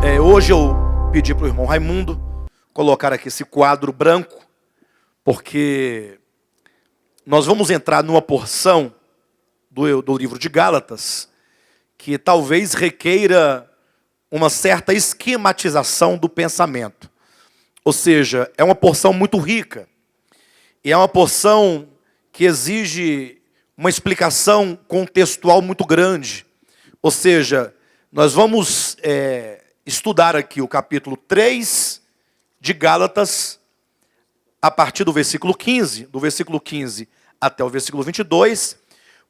Hoje eu pedi para o irmão Raimundo colocar aqui esse quadro branco, porque nós vamos entrar numa porção do livro de Gálatas que talvez requeira uma certa esquematização do pensamento. Ou seja, é uma porção muito rica. E é uma porção que exige uma explicação contextual muito grande. Ou seja, nós vamos estudar aqui o capítulo 3 de Gálatas, a partir do versículo 15, do versículo 15 até o versículo 22,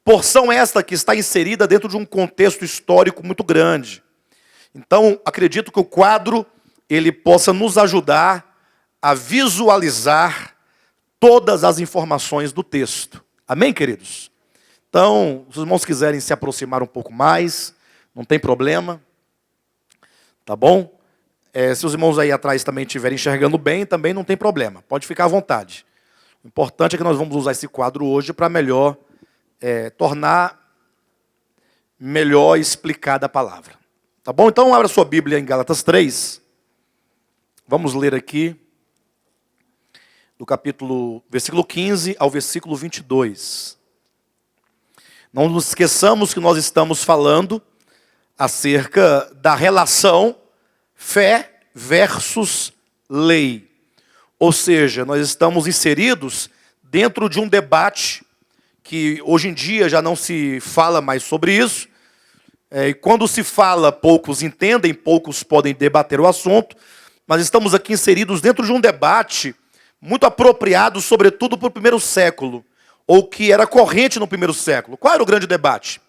porção esta que está inserida dentro de um contexto histórico muito grande. Então, acredito que o quadro ele possa nos ajudar a visualizar todas as informações do texto. Amém, queridos? Então, se os irmãos quiserem se aproximar um pouco mais, não tem problema. Tá bom? Se os irmãos aí atrás também estiverem enxergando bem, também não tem problema. Pode ficar à vontade. O importante é que nós vamos usar esse quadro hoje para melhor tornar melhor explicada a palavra. Tá bom? Então, abra sua Bíblia em Gálatas 3. Vamos ler aqui do versículo 15 ao versículo 22. Não nos esqueçamos que nós estamos falando acerca da relação fé versus lei. Ou seja, nós estamos inseridos dentro de um debate que hoje em dia já não se fala mais sobre isso. E quando se fala, poucos entendem, poucos podem debater o assunto. Mas estamos aqui inseridos dentro de um debate muito apropriado, sobretudo para o primeiro século, ou que era corrente no primeiro século. Qual era o grande debate?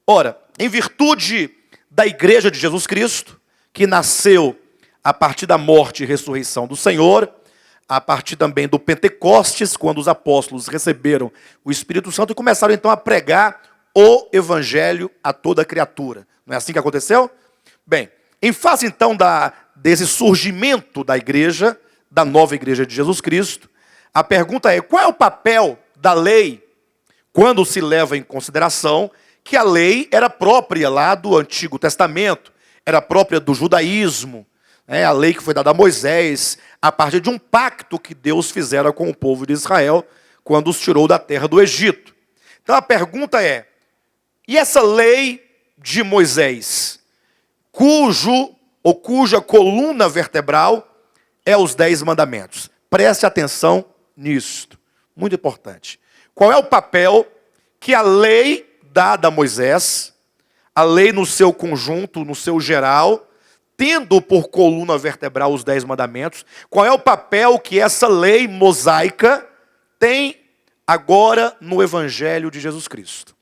Ora, em virtude da Igreja de Jesus Cristo, que nasceu a partir da morte e ressurreição do Senhor, a partir também do Pentecostes, quando os apóstolos receberam o Espírito Santo e começaram então a pregar o Evangelho a toda criatura. Não é assim que aconteceu? Bem, em face então desse surgimento da igreja, da nova igreja de Jesus Cristo, a pergunta é: qual é o papel da lei quando se leva em consideração que a lei era própria lá do Antigo Testamento, era própria do judaísmo, a lei que foi dada a Moisés, a partir de um pacto que Deus fizera com o povo de Israel, quando os tirou da terra do Egito. Então a pergunta é: e essa lei de Moisés, cuja coluna vertebral é os 10 mandamentos? Preste atenção nisto, muito importante. Qual é o papel que a lei dada a Moisés, a lei no seu conjunto, no seu geral, tendo por coluna vertebral os 10 mandamentos, qual é o papel que essa lei mosaica tem agora no Evangelho de Jesus Cristo?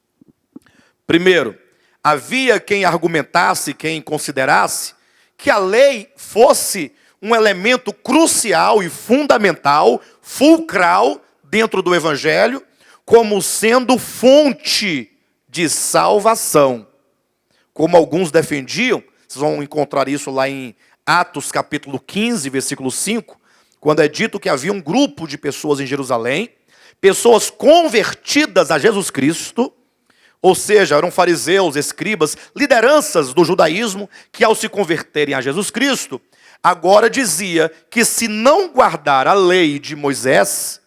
Primeiro, havia quem argumentasse, quem considerasse que a lei fosse um elemento crucial e fundamental, fulcral, dentro do Evangelho, como sendo fonte de salvação. Como alguns defendiam, vocês vão encontrar isso lá em Atos capítulo 15, versículo 5, quando é dito que havia um grupo de pessoas em Jerusalém, pessoas convertidas a Jesus Cristo, ou seja, eram fariseus, escribas, lideranças do judaísmo, que ao se converterem a Jesus Cristo, agora dizia que se não guardar a lei de Moisés,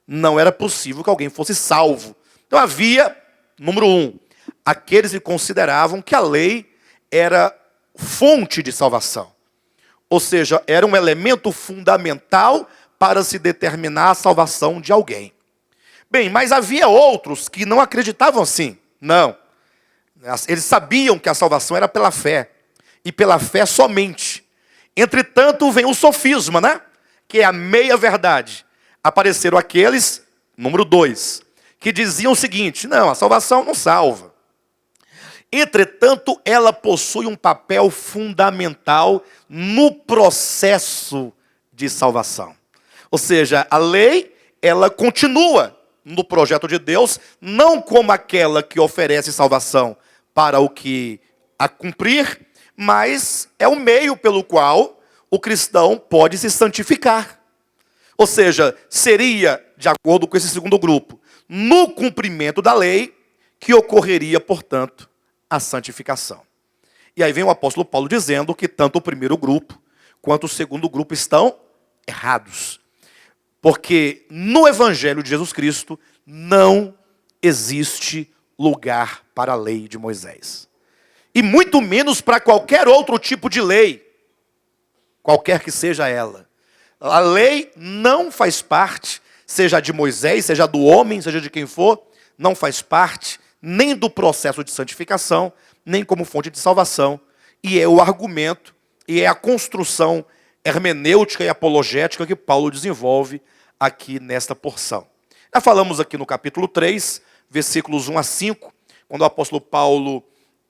não era possível que alguém fosse salvo. Então havia, número 1, aqueles que consideravam que a lei era fonte de salvação. Ou seja, era um elemento fundamental para se determinar a salvação de alguém. Bem, mas havia outros que não acreditavam assim. Não. Eles sabiam que a salvação era pela fé. E pela fé somente. Entretanto, vem o sofisma, né? Que é a meia-verdade. Apareceram aqueles, número 2, que diziam o seguinte: não, a salvação não salva. Entretanto, ela possui um papel fundamental no processo de salvação. Ou seja, a lei, ela continua no projeto de Deus, não como aquela que oferece salvação para o que a cumprir, mas é o meio pelo qual o cristão pode se santificar. Ou seja, seria, de acordo com esse segundo grupo, no cumprimento da lei que ocorreria, portanto, a santificação. E aí vem o apóstolo Paulo dizendo que tanto o primeiro grupo quanto o segundo grupo estão errados. Porque no Evangelho de Jesus Cristo não existe lugar para a lei de Moisés. E muito menos para qualquer outro tipo de lei, qualquer que seja ela. A lei não faz parte, seja de Moisés, seja do homem, seja de quem for, não faz parte nem do processo de santificação, nem como fonte de salvação. E é o argumento, e é a construção hermenêutica e apologética que Paulo desenvolve aqui nesta porção. Já falamos aqui no capítulo 3, versículos 1 a 5, quando o apóstolo Paulo,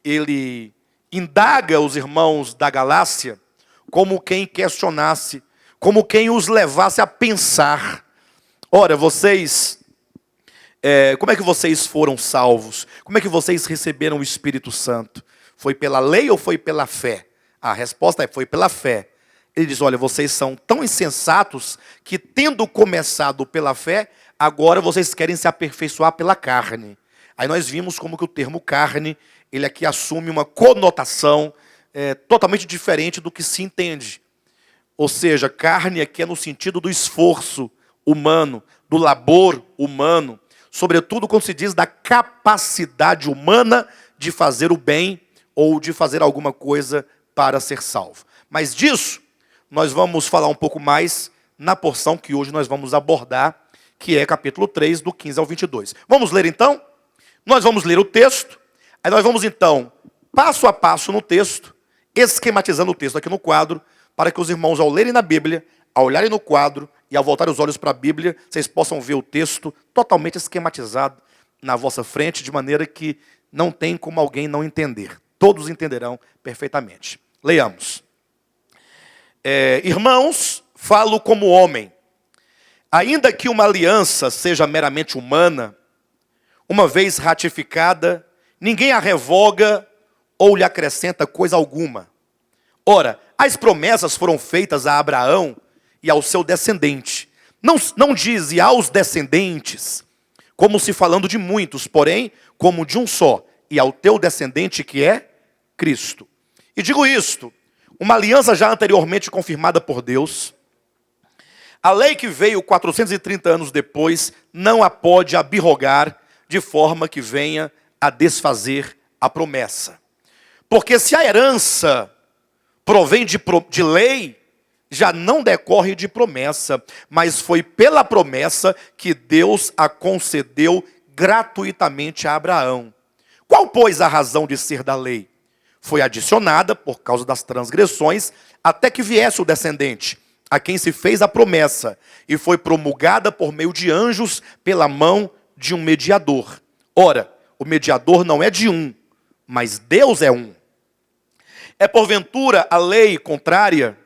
ele indaga os irmãos da Galácia, como quem questionasse, como quem os levasse a pensar. Ora, vocês, como é que vocês foram salvos? Como é que vocês receberam o Espírito Santo? Foi pela lei ou foi pela fé? A resposta é, foi pela fé. Ele diz, olha, vocês são tão insensatos que, tendo começado pela fé, agora vocês querem se aperfeiçoar pela carne. Aí nós vimos como que o termo carne, ele aqui assume uma conotação totalmente diferente do que se entende. Ou seja, carne aqui é no sentido do esforço humano, do labor humano, sobretudo quando se diz da capacidade humana de fazer o bem ou de fazer alguma coisa para ser salvo. Mas disso, nós vamos falar um pouco mais na porção que hoje nós vamos abordar, que é capítulo 3, do 15 ao 22. Vamos ler então? Nós vamos ler o texto, aí nós vamos então, passo a passo no texto, esquematizando o texto aqui no quadro, para que os irmãos, ao lerem na Bíblia, ao olharem no quadro e ao voltarem os olhos para a Bíblia, vocês possam ver o texto totalmente esquematizado na vossa frente, de maneira que não tem como alguém não entender. Todos entenderão perfeitamente. Leiamos. Irmãos, falo como homem. Ainda que uma aliança seja meramente humana, uma vez ratificada, ninguém a revoga ou lhe acrescenta coisa alguma. Ora, as promessas foram feitas a Abraão e ao seu descendente. Não diz e aos descendentes, como se falando de muitos, porém, como de um só, e ao teu descendente que é Cristo. E digo isto, uma aliança já anteriormente confirmada por Deus, a lei que veio 430 anos depois, não a pode abrogar de forma que venha a desfazer a promessa. Porque se a herança provém de lei, já não decorre de promessa, mas foi pela promessa que Deus a concedeu gratuitamente a Abraão. Qual, pois, a razão de ser da lei? Foi adicionada, por causa das transgressões, até que viesse o descendente, a quem se fez a promessa, e foi promulgada por meio de anjos, pela mão de um mediador. Ora, o mediador não é de um, mas Deus é um. É porventura a lei contrária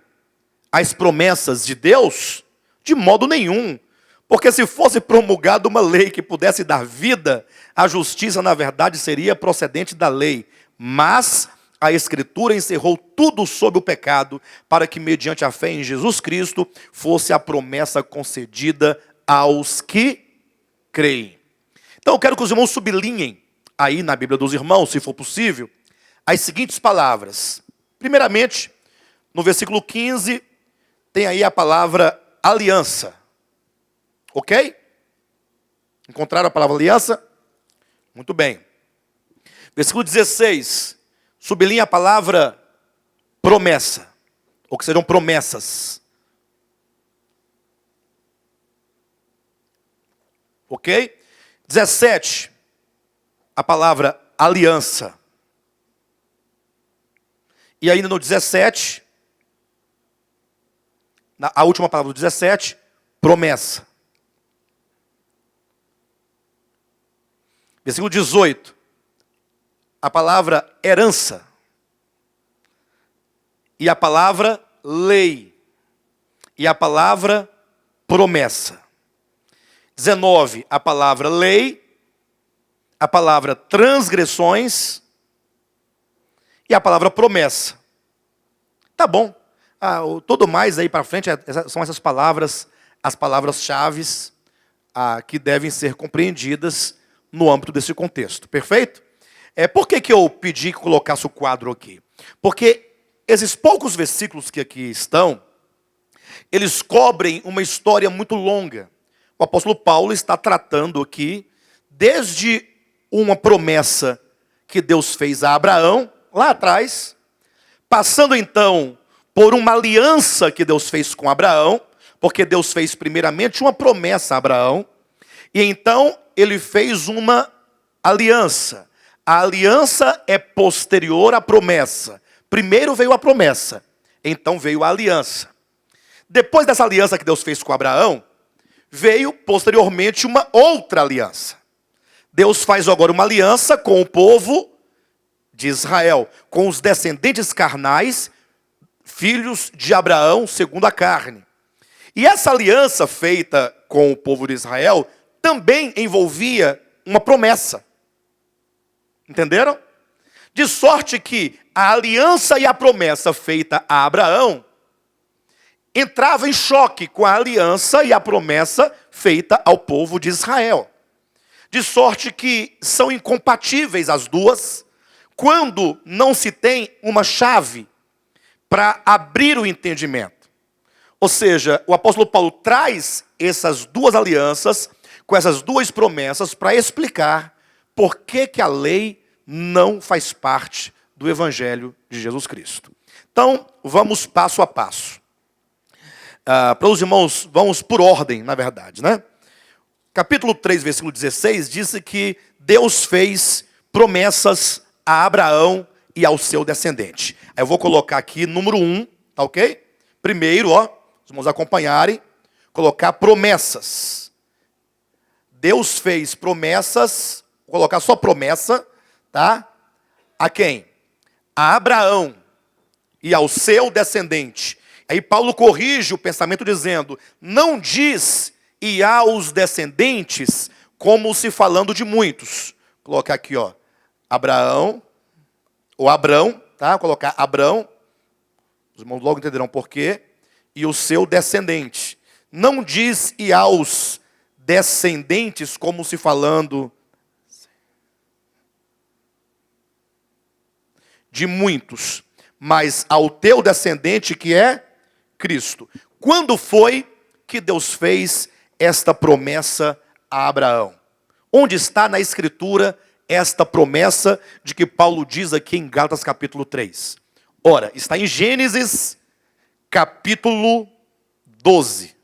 às promessas de Deus? De modo nenhum. Porque se fosse promulgada uma lei que pudesse dar vida, a justiça, na verdade, seria procedente da lei. Mas a Escritura encerrou tudo sob o pecado, para que, mediante a fé em Jesus Cristo, fosse a promessa concedida aos que creem. Então eu quero que os irmãos sublinhem aí na Bíblia dos irmãos, se for possível, as seguintes palavras. Primeiramente, no versículo 15, tem aí a palavra aliança. Ok? Encontraram a palavra aliança? Muito bem. Versículo 16, sublinha a palavra promessa, ou que sejam promessas. Ok? 17, a palavra aliança. E ainda no 17, a última palavra do 17, promessa. Versículo 18, a palavra herança. E a palavra lei. E a palavra promessa. 19, a palavra lei. A palavra transgressões. E a palavra promessa. Tá bom. Todo mais aí para frente são essas palavras, as palavras-chave que devem ser compreendidas no âmbito desse contexto. Perfeito? Por que eu pedi que colocasse o quadro aqui? Porque esses poucos versículos que aqui estão, eles cobrem uma história muito longa. O apóstolo Paulo está tratando aqui desde uma promessa que Deus fez a Abraão, lá atrás, passando então por uma aliança que Deus fez com Abraão, porque Deus fez primeiramente uma promessa a Abraão, e então ele fez uma aliança. A aliança é posterior à promessa. Primeiro veio a promessa, então veio a aliança. Depois dessa aliança que Deus fez com Abraão, veio posteriormente uma outra aliança. Deus faz agora uma aliança com o povo de Israel, com os descendentes carnais, filhos de Abraão segundo a carne. E essa aliança feita com o povo de Israel também envolvia uma promessa. Entenderam? De sorte que a aliança e a promessa feita a Abraão entrava em choque com a aliança e a promessa feita ao povo de Israel. De sorte que são incompatíveis as duas, quando não se tem uma chave para abrir o entendimento. Ou seja, o apóstolo Paulo traz essas duas alianças, com essas duas promessas, para explicar por que a lei não faz parte do Evangelho de Jesus Cristo. Então, vamos passo a passo. Para os irmãos, vamos por ordem, na verdade, né? Capítulo 3, versículo 16, diz que Deus fez promessas a Abraão e ao seu descendente. Aí eu vou colocar aqui número 1, tá ok? Primeiro, os irmãos acompanharem, colocar promessas. Deus fez promessas, vou colocar só promessa, tá? A quem? A Abraão e ao seu descendente. Aí Paulo corrige o pensamento dizendo, não diz e aos descendentes, como se falando de muitos. Vou colocar aqui, Abraão, ou Abrão, tá? Vou colocar Abrão, os irmãos logo entenderão por quê, e o seu descendente. Não diz e aos descendentes, como se falando de muitos, mas ao teu descendente que é Cristo. Quando foi que Deus fez esta promessa a Abraão? Onde está na Escritura esta promessa de que Paulo diz aqui em Gálatas capítulo 3? Ora, está em Gênesis capítulo 12.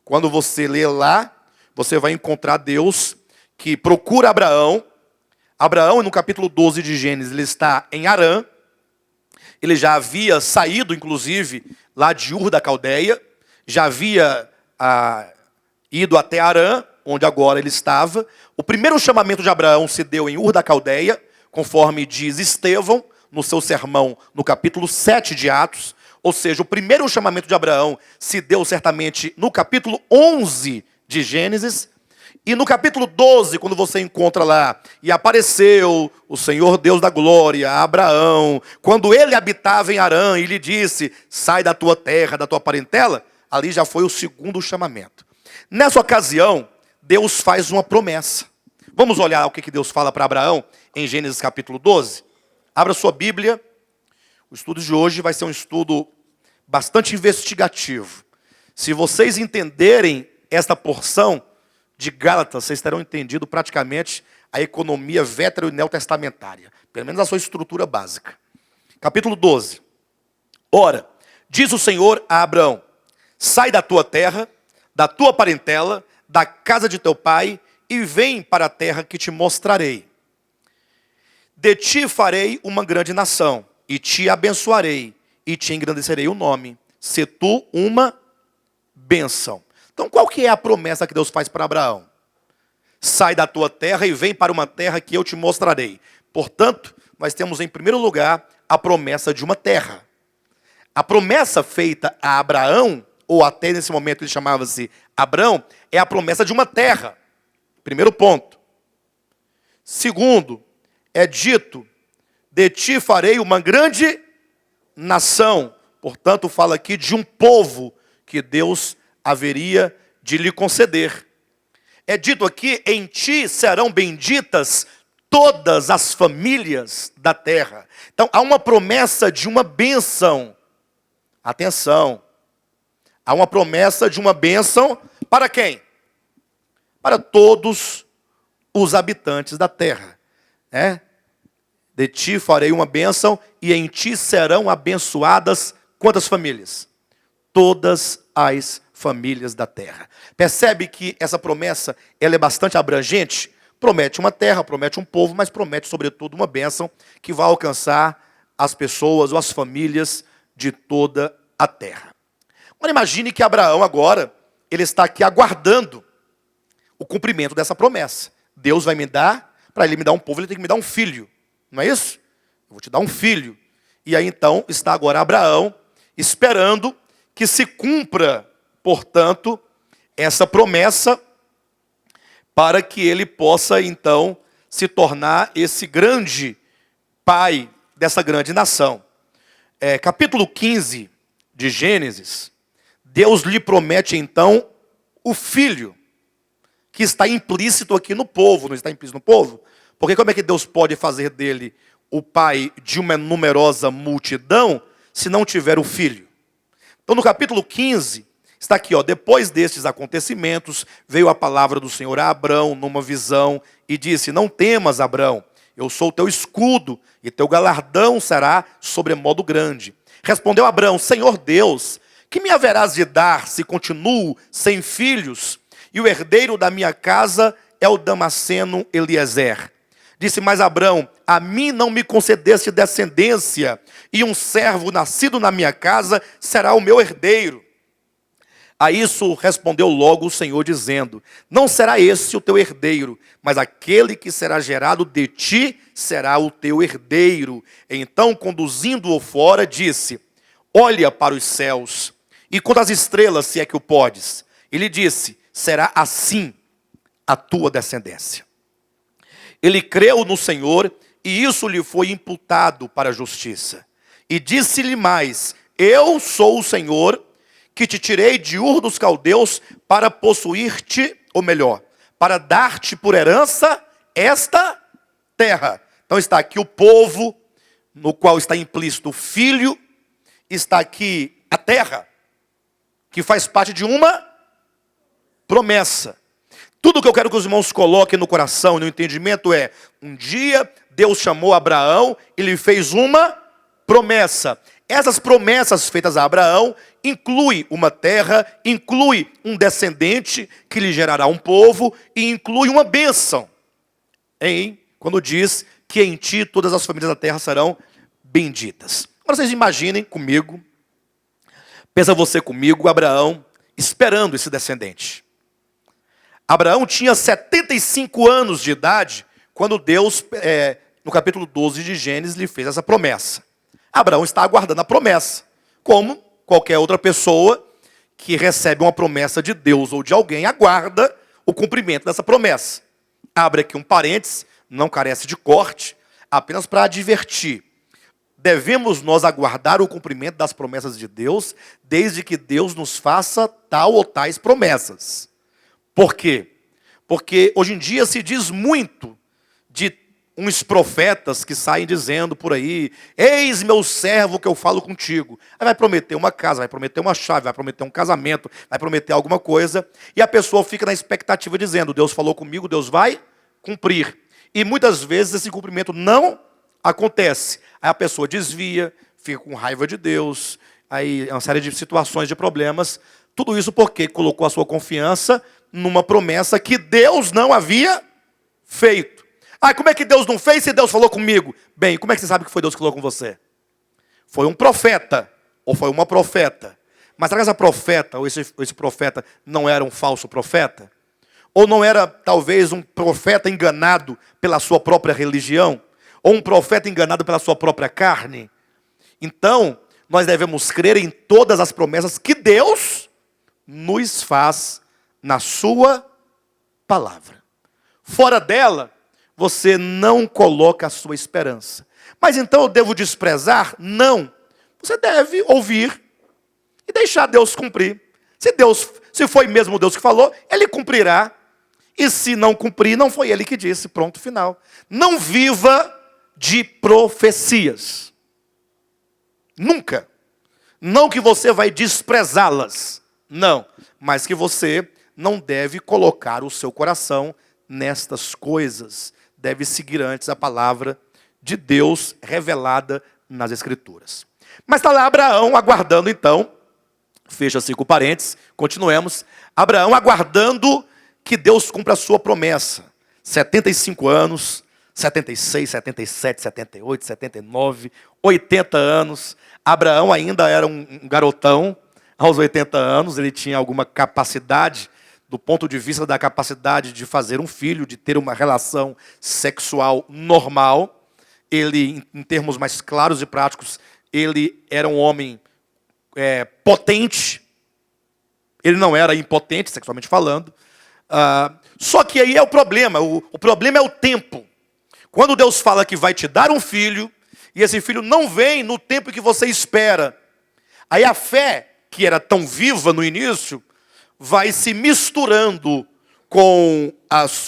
Quando você lê lá, você vai encontrar Deus que procura Abraão. Abraão, no capítulo 12 de Gênesis, ele está em Harã. Ele já havia saído, inclusive, lá de Ur da Caldeia. Já havia ido até Harã, onde agora ele estava. O primeiro chamamento de Abraão se deu em Ur da Caldeia, conforme diz Estevão, no seu sermão, no capítulo 7 de Atos. Ou seja, o primeiro chamamento de Abraão se deu certamente no capítulo 11 de Gênesis. E no capítulo 12, quando você encontra lá, e apareceu o Senhor Deus da glória a Abraão, quando ele habitava em Harã, e lhe disse, sai da tua terra, da tua parentela, ali já foi o segundo chamamento. Nessa ocasião, Deus faz uma promessa. Vamos olhar o que Deus fala para Abraão em Gênesis capítulo 12? Abra sua Bíblia. O estudo de hoje vai ser um estudo bastante investigativo. Se vocês entenderem esta porção de Gálatas, vocês terão entendido praticamente a economia vétero e neotestamentária. Pelo menos a sua estrutura básica. Capítulo 12. Ora, diz o Senhor a Abraão, sai da tua terra, da tua parentela, da casa de teu pai, e vem para a terra que te mostrarei. De ti farei uma grande nação, e te abençoarei, e te engrandecerei o nome. Se tu uma bênção. Então qual que é a promessa que Deus faz para Abraão? Sai da tua terra e vem para uma terra que eu te mostrarei. Portanto, nós temos em primeiro lugar a promessa de uma terra. A promessa feita a Abraão, ou até nesse momento ele chamava-se Abrão, é a promessa de uma terra. Primeiro ponto. Segundo, é dito, de ti farei uma grande nação. Portanto, fala aqui de um povo que Deus haveria de lhe conceder. É dito aqui, em ti serão benditas todas as famílias da terra. Então, há uma promessa de uma bênção. Atenção. Há uma promessa de uma bênção para quem? Para todos os habitantes da terra. De ti farei uma bênção e em ti serão abençoadas quantas famílias? Todas as famílias da terra. Percebe que essa promessa ela é bastante abrangente? Promete uma terra, promete um povo, mas promete sobretudo uma bênção que vai alcançar as pessoas ou as famílias de toda a terra. Agora imagine que Abraão agora, ele está aqui aguardando o cumprimento dessa promessa. Deus vai me dar, para ele me dar um povo, ele tem que me dar um filho. Não é isso? Eu vou te dar um filho. E aí então está agora Abraão esperando que se cumpra, portanto, essa promessa para que ele possa então se tornar esse grande pai dessa grande nação. Capítulo 15 de Gênesis, Deus lhe promete então o filho, que está implícito aqui no povo, não está implícito no povo? Porque como é que Deus pode fazer dele o pai de uma numerosa multidão, se não tiver o filho? Então no capítulo 15, está aqui, depois destes acontecimentos, veio a palavra do Senhor a Abrão numa visão e disse: não temas, Abrão, eu sou o teu escudo e teu galardão será sobremodo grande. Respondeu Abrão: Senhor Deus, que me haverás de dar se continuo sem filhos? E o herdeiro da minha casa é o Damasceno Eliezer. Disse mais Abrão: a mim não me concedeste descendência, e um servo nascido na minha casa será o meu herdeiro. A isso respondeu logo o Senhor, dizendo: não será esse o teu herdeiro, mas aquele que será gerado de ti será o teu herdeiro. Então, conduzindo-o fora, disse: olha para os céus, e conta as estrelas, se é que o podes. Ele disse: será assim a tua descendência. Ele creu no Senhor, e isso lhe foi imputado para a justiça. E disse-lhe mais: eu sou o Senhor, que te tirei de Ur dos Caldeus para possuir-te, ou melhor, para dar-te por herança esta terra. Então está aqui o povo, no qual está implícito o filho, está aqui a terra, que faz parte de uma promessa. Tudo que eu quero que os irmãos coloquem no coração e no entendimento é: um dia Deus chamou Abraão e lhe fez uma promessa. Essas promessas feitas a Abraão inclui uma terra, inclui um descendente que lhe gerará um povo e inclui uma bênção. Quando diz que em ti todas as famílias da terra serão benditas. Agora vocês imaginem comigo, pensa você comigo, Abraão esperando esse descendente. Abraão tinha 75 anos de idade quando Deus, no capítulo 12 de Gênesis, lhe fez essa promessa. Abraão está aguardando a promessa, como qualquer outra pessoa que recebe uma promessa de Deus ou de alguém, aguarda o cumprimento dessa promessa. Abre aqui um parênteses, não carece de corte, apenas para advertir. Devemos nós aguardar o cumprimento das promessas de Deus, desde que Deus nos faça tal ou tais promessas. Por quê? Porque hoje em dia se diz muito de uns profetas que saem dizendo por aí: eis meu servo que eu falo contigo. Aí vai prometer uma casa, vai prometer uma chave, vai prometer um casamento, vai prometer alguma coisa. E a pessoa fica na expectativa dizendo: Deus falou comigo, Deus vai cumprir. E muitas vezes esse cumprimento não acontece. Aí a pessoa desvia, fica com raiva de Deus. Aí é uma série de situações, de problemas. Tudo isso porque colocou a sua confiança numa promessa que Deus não havia feito. Como é que Deus não fez se Deus falou comigo? Bem, como é que você sabe que foi Deus que falou com você? Foi um profeta, ou foi uma profeta. Mas será que essa profeta, ou esse profeta, não era um falso profeta? Ou não era, talvez, um profeta enganado pela sua própria religião? Ou um profeta enganado pela sua própria carne? Então, nós devemos crer em todas as promessas que Deus nos faz na sua palavra. Fora dela, você não coloca a sua esperança. Mas então eu devo desprezar? Não. Você deve ouvir e deixar Deus cumprir. Se foi mesmo Deus que falou, Ele cumprirá. E se não cumprir, não foi ele que disse, pronto, final. Não viva de profecias. Nunca. Não que você vai desprezá-las. Não. Mas que você não deve colocar o seu coração nestas coisas. Deve seguir antes a palavra de Deus revelada nas Escrituras. Mas está lá Abraão aguardando então, fecha 5 parênteses, continuemos. Abraão aguardando que Deus cumpra a sua promessa. 75 anos, 76, 77, 78, 79, 80 anos. Abraão ainda era um garotão. Aos 80 anos ele tinha alguma capacidade, do ponto de vista da capacidade de fazer um filho, de ter uma relação sexual normal. Ele, em termos mais claros e práticos, ele era um homem potente. Ele não era impotente, sexualmente falando. Só que aí é o problema. O problema é o tempo. Quando Deus fala que vai te dar um filho, e esse filho não vem no tempo que você espera, aí a fé, que era tão viva no início, vai se misturando com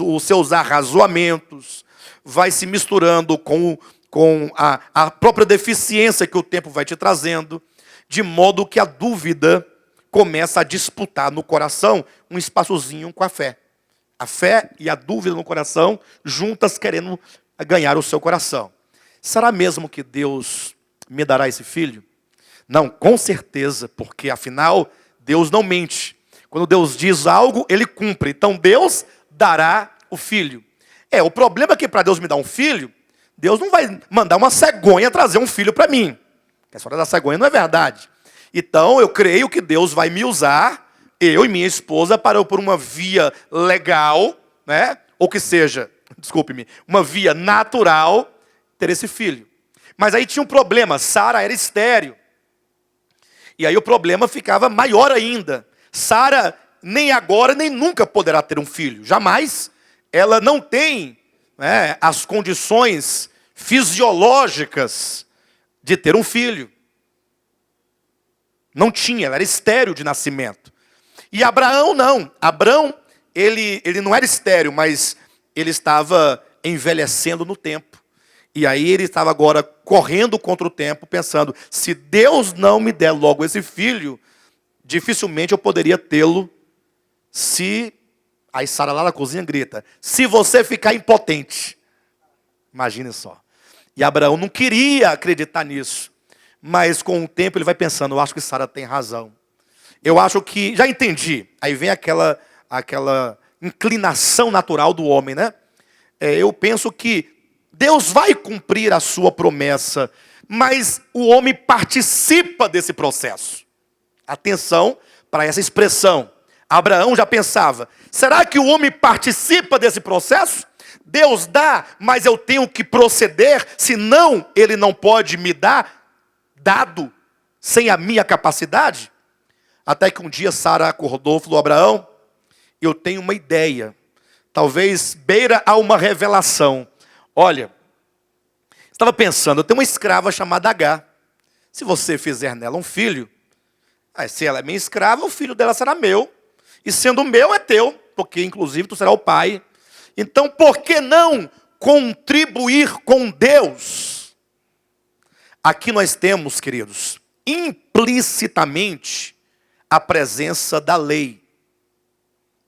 os seus arrazoamentos, vai se misturando com a própria deficiência que o tempo vai te trazendo, de modo que a dúvida começa a disputar no coração um espaçozinho com a fé. A fé e a dúvida no coração, juntas querendo ganhar o seu coração. Será mesmo que Deus me dará esse filho? Não, com certeza, porque afinal, Deus não mente. Quando Deus diz algo, Ele cumpre. Então Deus dará o filho. O problema é que para Deus me dar um filho, Deus não vai mandar uma cegonha trazer um filho para mim. A história da cegonha não é verdade. Então eu creio que Deus vai me usar, eu e minha esposa, por uma via legal, né? Ou que seja, desculpe-me, uma via natural, ter esse filho. Mas aí tinha um problema, Sara era estéril. E aí o problema ficava maior ainda. Sara nem agora nem nunca poderá ter um filho. Jamais. Ela não tem, né, as condições fisiológicas de ter um filho. Não tinha, ela era estéril de nascimento. E Abraão não. Abraão, ele não era estéril, mas ele estava envelhecendo no tempo. E aí ele estava agora correndo contra o tempo, pensando, se Deus não me der logo esse filho, dificilmente eu poderia tê-lo se... Aí Sara lá na cozinha grita, se você ficar impotente. Imagine só. E Abraão não queria acreditar nisso. Mas com o tempo ele vai pensando, eu acho que Sara tem razão. Eu acho que, já entendi. Aí vem aquela inclinação natural do homem, né? Eu penso que Deus vai cumprir a sua promessa, mas o homem participa desse processo. Atenção para essa expressão. Abraão já pensava, será que o homem participa desse processo? Deus dá, mas eu tenho que proceder, senão ele não pode me dar dado sem a minha capacidade? Até que um dia Sara acordou e falou, Abraão, eu tenho uma ideia, talvez beira a uma revelação. Olha, estava pensando, eu tenho uma escrava chamada Agar. Se você fizer nela um filho, se ela é minha escrava, o filho dela será meu. E sendo meu, é teu, porque inclusive tu será o pai. Então, por que não contribuir com Deus? Aqui nós temos, queridos, implicitamente a presença da lei.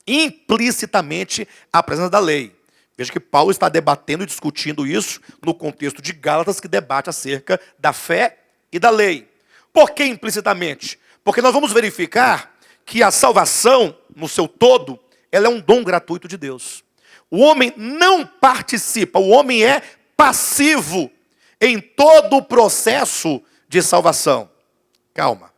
Implicitamente a presença da lei. Veja que Paulo está debatendo e discutindo isso no contexto de Gálatas, que debate acerca da fé e da lei. Por que implicitamente? Porque nós vamos verificar que a salvação, no seu todo, ela é um dom gratuito de Deus. O homem não participa, o homem é passivo em todo o processo de salvação. Calma.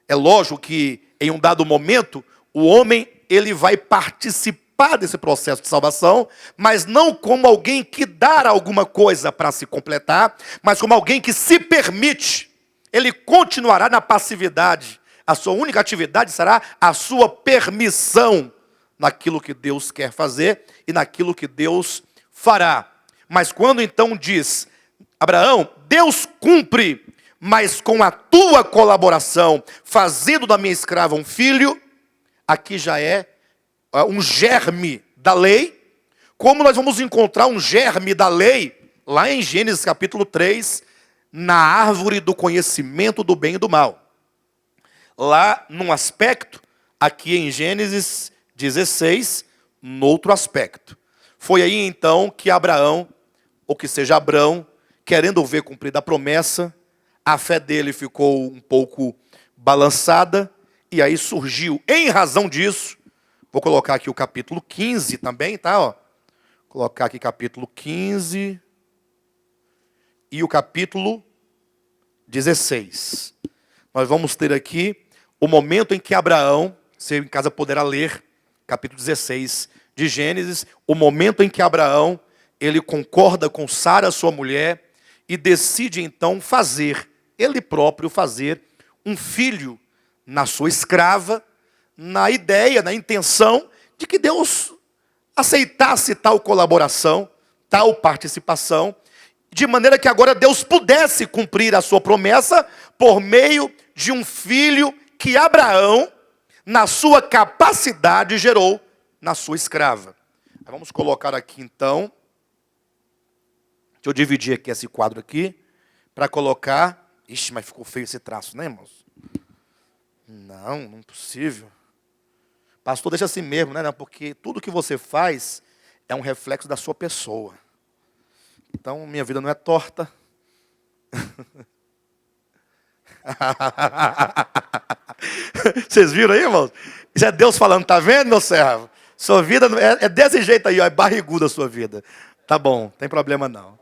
É lógico que em um dado momento, o homem ele vai participar desse processo de salvação, mas não como alguém que dá alguma coisa para se completar, mas como alguém que se permite. Ele continuará na passividade. A sua única atividade será a sua permissão naquilo que Deus quer fazer e naquilo que Deus fará. Mas quando então diz, Abraão, Deus cumpre, mas com a tua colaboração, fazendo da minha escrava um filho, aqui já é um germe da lei, como nós vamos encontrar um germe da lei, lá em Gênesis capítulo 3, na árvore do conhecimento do bem e do mal. Lá num aspecto, aqui em Gênesis 16, no outro aspecto. Foi aí então que Abraão, ou que seja Abrão, querendo ver cumprida a promessa, a fé dele ficou um pouco balançada, e aí surgiu, em razão disso, vou colocar aqui o capítulo 15 também, tá? Ó. Colocar aqui capítulo 15 e o capítulo 16. Nós vamos ter aqui o momento em que Abraão, você em casa poderá ler, capítulo 16 de Gênesis, o momento em que Abraão, ele concorda com Sara, sua mulher, e decide então fazer, ele próprio fazer, um filho na sua escrava, na ideia, na intenção de que Deus aceitasse tal colaboração, tal participação, de maneira que agora Deus pudesse cumprir a sua promessa por meio de um filho que Abraão, na sua capacidade, gerou na sua escrava. Vamos colocar aqui então, deixa eu dividir aqui esse quadro aqui, para colocar, ixi, mas ficou feio esse traço, né, irmãos? Não é possível. Pastor, deixa assim mesmo, né? Porque tudo que você faz é um reflexo da sua pessoa. Então, minha vida não é torta. Vocês viram aí, irmãos? Isso é Deus falando, tá vendo, meu servo? Sua vida é desse jeito aí, ó, é barriguda a sua vida. Tá bom, não tem problema não.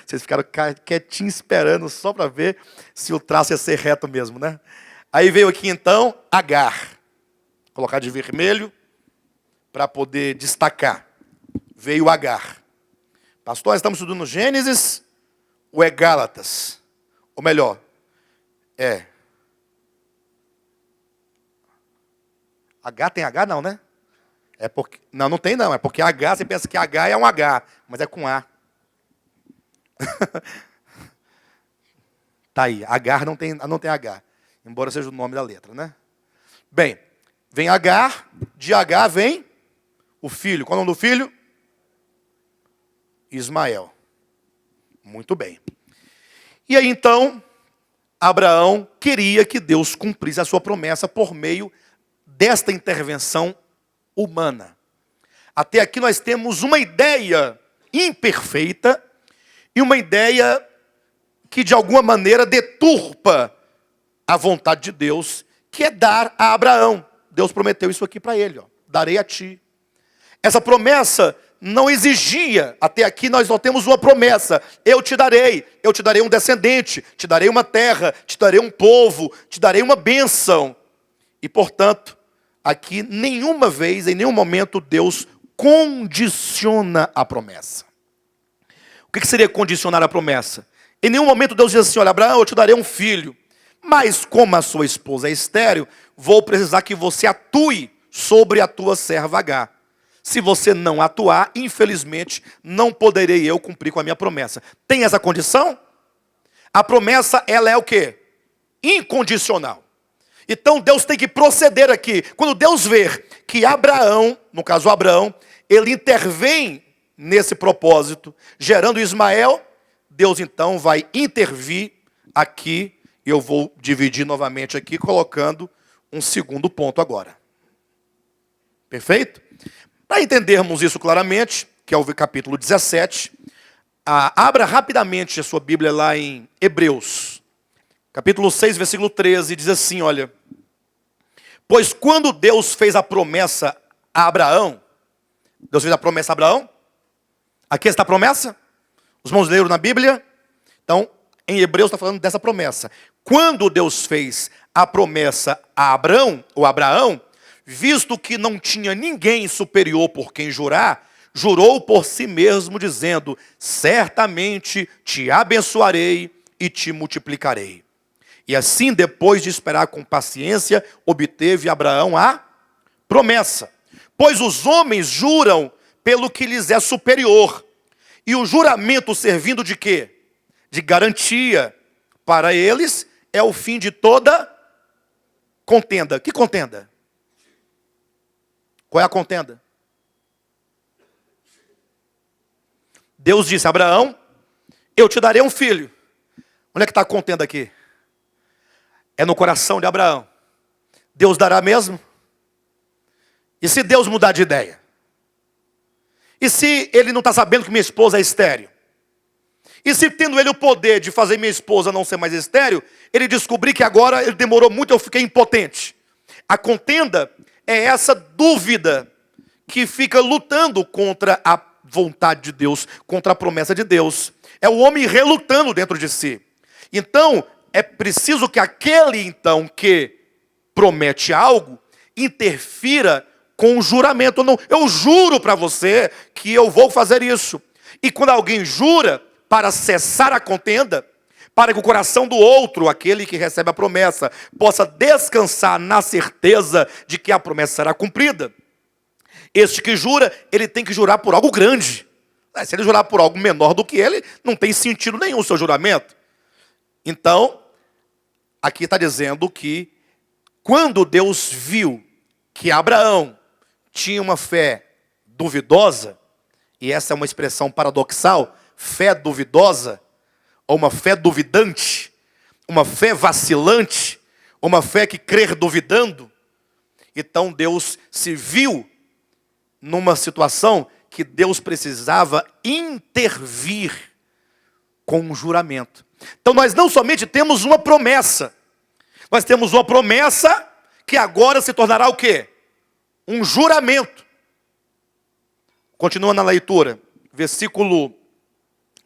Vocês ficaram quietinhos esperando só para ver se o traço ia ser reto mesmo, né? Aí veio aqui então Agar. Vou colocar de vermelho para poder destacar. Veio Agar. Pastor, nós estamos estudando Gênesis ou é Gálatas? Ou melhor, H tem H não, né? É porque, não tem não. É porque H, você pensa que H é um H, mas é com A. Tá aí, Agar não tem H. Embora seja o nome da letra, né? Bem, vem Agar, de Agar vem o filho. Qual é o nome do filho? Ismael. Muito bem. E aí então, Abraão queria que Deus cumprisse a sua promessa por meio desta intervenção humana. Até aqui nós temos uma ideia imperfeita e uma ideia que de alguma maneira deturpa a vontade de Deus, que é dar a Abraão. Deus prometeu isso aqui para ele, ó, darei a ti. Essa promessa não exigia, até aqui nós só temos uma promessa, eu te darei um descendente, te darei uma terra, te darei um povo, te darei uma bênção. E portanto, aqui nenhuma vez, em nenhum momento, Deus condiciona a promessa. O que seria condicionar a promessa? Em nenhum momento Deus diz assim, olha, Abraão, eu te darei um filho, mas como a sua esposa é estéril, vou precisar que você atue sobre a tua serva Agar. Se você não atuar, infelizmente, não poderei eu cumprir com a minha promessa. Tem essa condição? A promessa, ela é o quê? Incondicional. Então Deus tem que proceder aqui. Quando Deus vê que Abraão, no caso Abraão, ele intervém nesse propósito, gerando Ismael, Deus então vai intervir aqui, e eu vou dividir novamente aqui, colocando um segundo ponto agora. Perfeito? Para entendermos isso claramente, que é o capítulo 17, abra rapidamente a sua Bíblia lá em Hebreus, capítulo 6, versículo 13, diz assim, olha, pois quando Deus fez a promessa a Abraão, Deus fez a promessa a Abraão, aqui está a promessa, os irmãos leram na Bíblia, então em Hebreus está falando dessa promessa. Quando Deus fez a promessa a Abraão, ou Abraão, visto que não tinha ninguém superior por quem jurar, jurou por si mesmo, dizendo, certamente te abençoarei e te multiplicarei. E assim, depois de esperar com paciência, obteve Abraão a promessa. Pois os homens juram pelo que lhes é superior. E o juramento servindo de quê? De garantia para eles, é o fim de toda contenda. Que contenda? Qual é a contenda? Deus disse: Abraão, eu te darei um filho. Onde é que está a contenda aqui? É no coração de Abraão. Deus dará mesmo? E se Deus mudar de ideia? E se ele não está sabendo que minha esposa é estéril? E se tendo ele o poder de fazer minha esposa não ser mais estéril, ele descobrir que agora ele demorou muito, eu fiquei impotente? A contenda é essa dúvida que fica lutando contra a vontade de Deus, contra a promessa de Deus. É o homem relutando dentro de si. Então, é preciso que aquele então que promete algo interfira com o juramento. Não, eu juro para você que eu vou fazer isso. E quando alguém jura para cessar a contenda, para que o coração do outro, aquele que recebe a promessa, possa descansar na certeza de que a promessa será cumprida, este que jura, ele tem que jurar por algo grande. Se ele jurar por algo menor do que ele, não tem sentido nenhum o seu juramento. Então, aqui está dizendo que quando Deus viu que Abraão tinha uma fé duvidosa, e essa é uma expressão paradoxal, fé duvidosa, ou uma fé duvidante, uma fé vacilante, uma fé que crer duvidando, então Deus se viu numa situação que Deus precisava intervir com um juramento. Então nós não somente temos uma promessa, nós temos uma promessa que agora se tornará o quê? Um juramento. Continua na leitura, versículo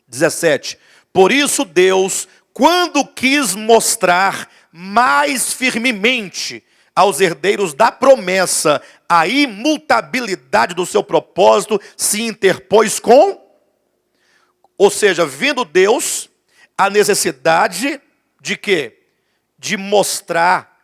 17. Por isso Deus, quando quis mostrar mais firmemente aos herdeiros da promessa a imutabilidade do seu propósito, se interpôs com, ou seja, vendo Deus a necessidade de quê? De mostrar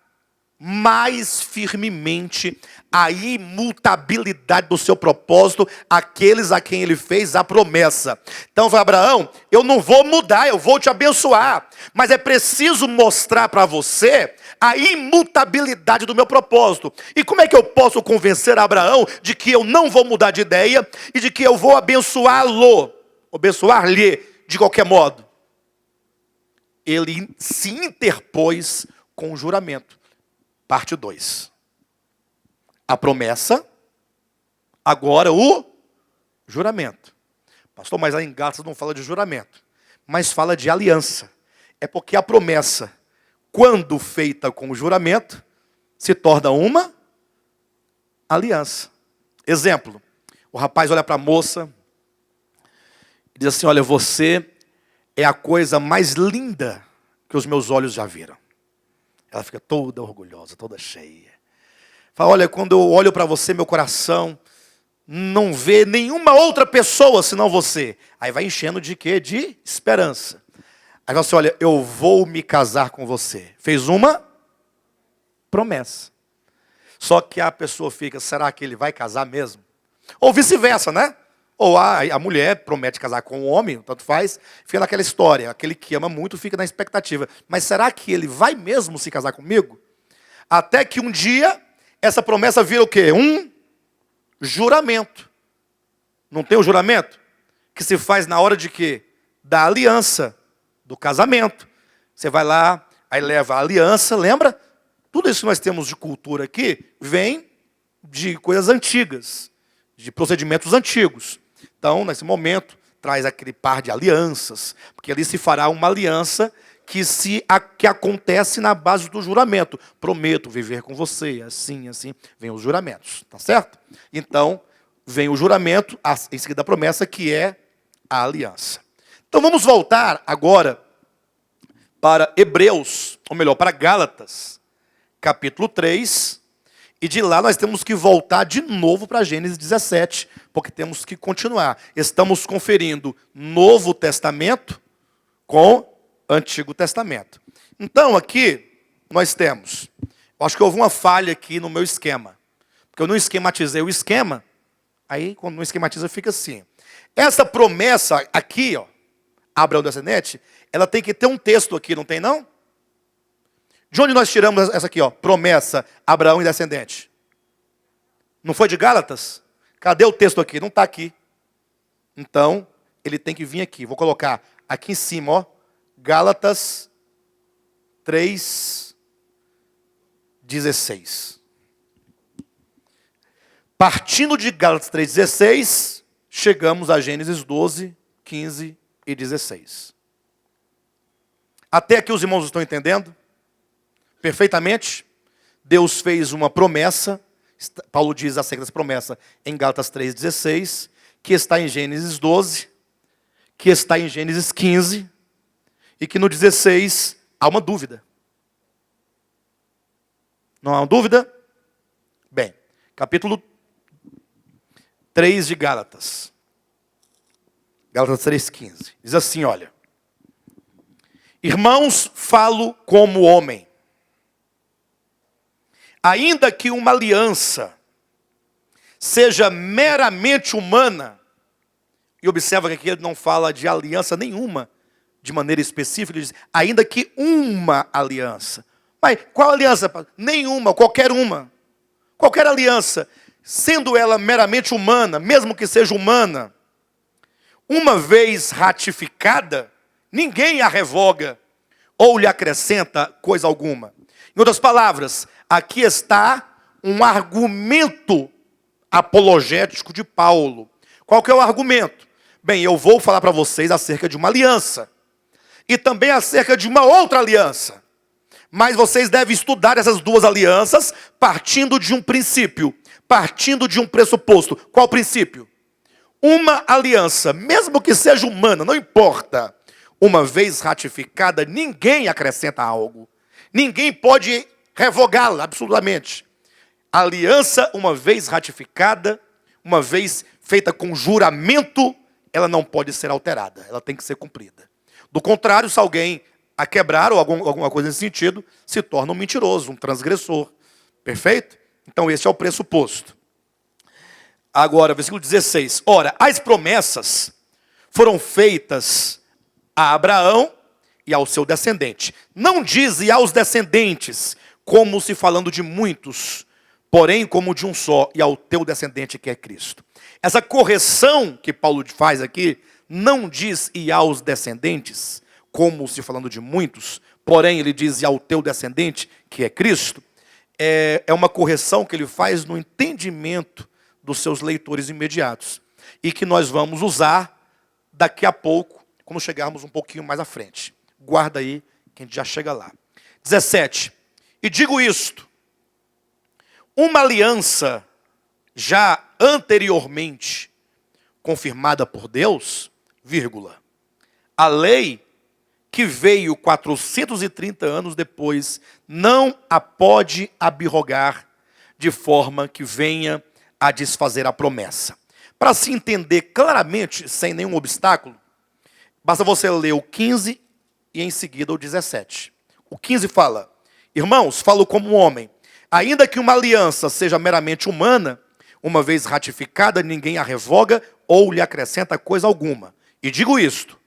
mais firmemente a imutabilidade do seu propósito àqueles a quem ele fez a promessa. Então vai: Abraão, eu não vou mudar, eu vou te abençoar, mas é preciso mostrar para você a imutabilidade do meu propósito. E como é que eu posso convencer Abraão de que eu não vou mudar de ideia e de que eu vou abençoar-lhe de qualquer modo? Ele se interpôs com o juramento. Parte 2. A promessa, agora o juramento. Pastor, mas aí em Gálatas não fala de juramento, mas fala de aliança. É porque a promessa, quando feita com o juramento, se torna uma aliança. Exemplo, o rapaz olha para a moça e diz assim: olha, você é a coisa mais linda que os meus olhos já viram. Ela fica toda orgulhosa, toda cheia. Fala: olha, quando eu olho para você, meu coração não vê nenhuma outra pessoa senão você. Aí vai enchendo de quê? De esperança. Aí você: olha, eu vou me casar com você. Fez uma promessa. Só que a pessoa fica: será que ele vai casar mesmo? Ou vice-versa, né? Ou a mulher promete casar com o homem, tanto faz, fica naquela história. Aquele que ama muito fica na expectativa. Mas será que ele vai mesmo se casar comigo? Até que um dia, essa promessa vira o quê? Um juramento. Não tem o juramento? Que se faz na hora de quê? Da aliança, do casamento. Você vai lá, aí leva a aliança, lembra? Tudo isso que nós temos de cultura aqui, vem de coisas antigas, de procedimentos antigos. Então, nesse momento, traz aquele par de alianças, porque ali se fará uma aliança que acontece na base do juramento. Prometo viver com você, assim, assim. Vem os juramentos, tá certo? Então, vem o juramento, em seguida a promessa, que é a aliança. Então, vamos voltar agora para Hebreus, ou melhor, para Gálatas, capítulo 3. E de lá nós temos que voltar de novo para Gênesis 17, porque temos que continuar. Estamos conferindo Novo Testamento com Antigo Testamento. Então aqui nós temos, eu acho que houve uma falha aqui no meu esquema, porque eu não esquematizei o esquema, aí quando não esquematiza fica assim. Essa promessa aqui, ó, Abraão descendente, ela tem que ter um texto aqui, não tem não? De onde nós tiramos essa aqui, ó? Promessa, Abraão e descendente. Não foi de Gálatas? Cadê o texto aqui? Não está aqui. Então, ele tem que vir aqui. Vou colocar aqui em cima, ó, Gálatas 3:16. Partindo de Gálatas 3:16, chegamos a Gênesis 12, 15 e 16. Até aqui os irmãos estão entendendo? Perfeitamente? Deus fez uma promessa, Paulo diz acerca dessa promessa em Gálatas 3:16, que está em Gênesis 12, que está em Gênesis 15, e que no 16 há uma dúvida. Não há uma dúvida? Bem, capítulo 3 de Gálatas. Gálatas 3:15. Diz assim, olha. Irmãos, falo como homem. Ainda que uma aliança seja meramente humana, e observa que aqui ele não fala de aliança nenhuma, de maneira específica, ele diz, ainda que uma aliança. Mas qual aliança? Nenhuma, qualquer uma. Qualquer aliança, sendo ela meramente humana, mesmo que seja humana, uma vez ratificada, ninguém a revoga ou lhe acrescenta coisa alguma. Em outras palavras, aqui está um argumento apologético de Paulo. Qual que é o argumento? Bem, eu vou falar para vocês acerca de uma aliança. E também acerca de uma outra aliança. Mas vocês devem estudar essas duas alianças partindo de um princípio. Partindo de um pressuposto. Qual princípio? Uma aliança, mesmo que seja humana, não importa. Uma vez ratificada, ninguém acrescenta algo. Ninguém pode revogá-la, absolutamente. A aliança, uma vez ratificada, uma vez feita com juramento, ela não pode ser alterada. Ela tem que ser cumprida. Do contrário, se alguém a quebrar, ou alguma coisa nesse sentido, se torna um mentiroso, um transgressor. Perfeito? Então esse é o pressuposto. Agora, versículo 16. Ora, as promessas foram feitas a Abraão e ao seu descendente. Não diz e aos descendentes, como se falando de muitos, porém como de um só, e ao teu descendente que é Cristo. Essa correção que Paulo faz aqui, não diz e aos descendentes, como se falando de muitos, porém ele diz e ao teu descendente que é Cristo. É uma correção que ele faz no entendimento dos seus leitores imediatos. E que nós vamos usar daqui a pouco, quando chegarmos um pouquinho mais à frente. Guarda aí, que a gente já chega lá. 17. E digo isto. Uma aliança já anteriormente confirmada por Deus, vírgula. A lei que veio 430 anos depois, não a pode abrogar de forma que venha a desfazer a promessa. Para se entender claramente, sem nenhum obstáculo, basta você ler o 15 e em seguida o 17. O 15 fala, irmãos, falo como um homem, ainda que uma aliança seja meramente humana, uma vez ratificada, ninguém a revoga ou lhe acrescenta coisa alguma. E digo isto,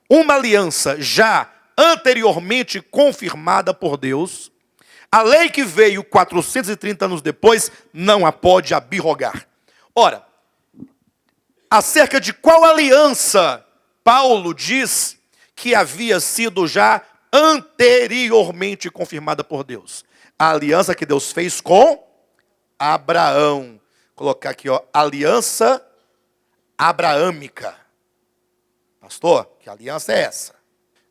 uma aliança já anteriormente confirmada por Deus, a lei que veio 430 anos depois, não a pode abrogar. Ora, acerca de qual aliança Paulo diz que havia sido já anteriormente confirmada por Deus? A aliança que Deus fez com Abraão. Vou colocar aqui, ó, aliança abraâmica. Pastor, que aliança é essa?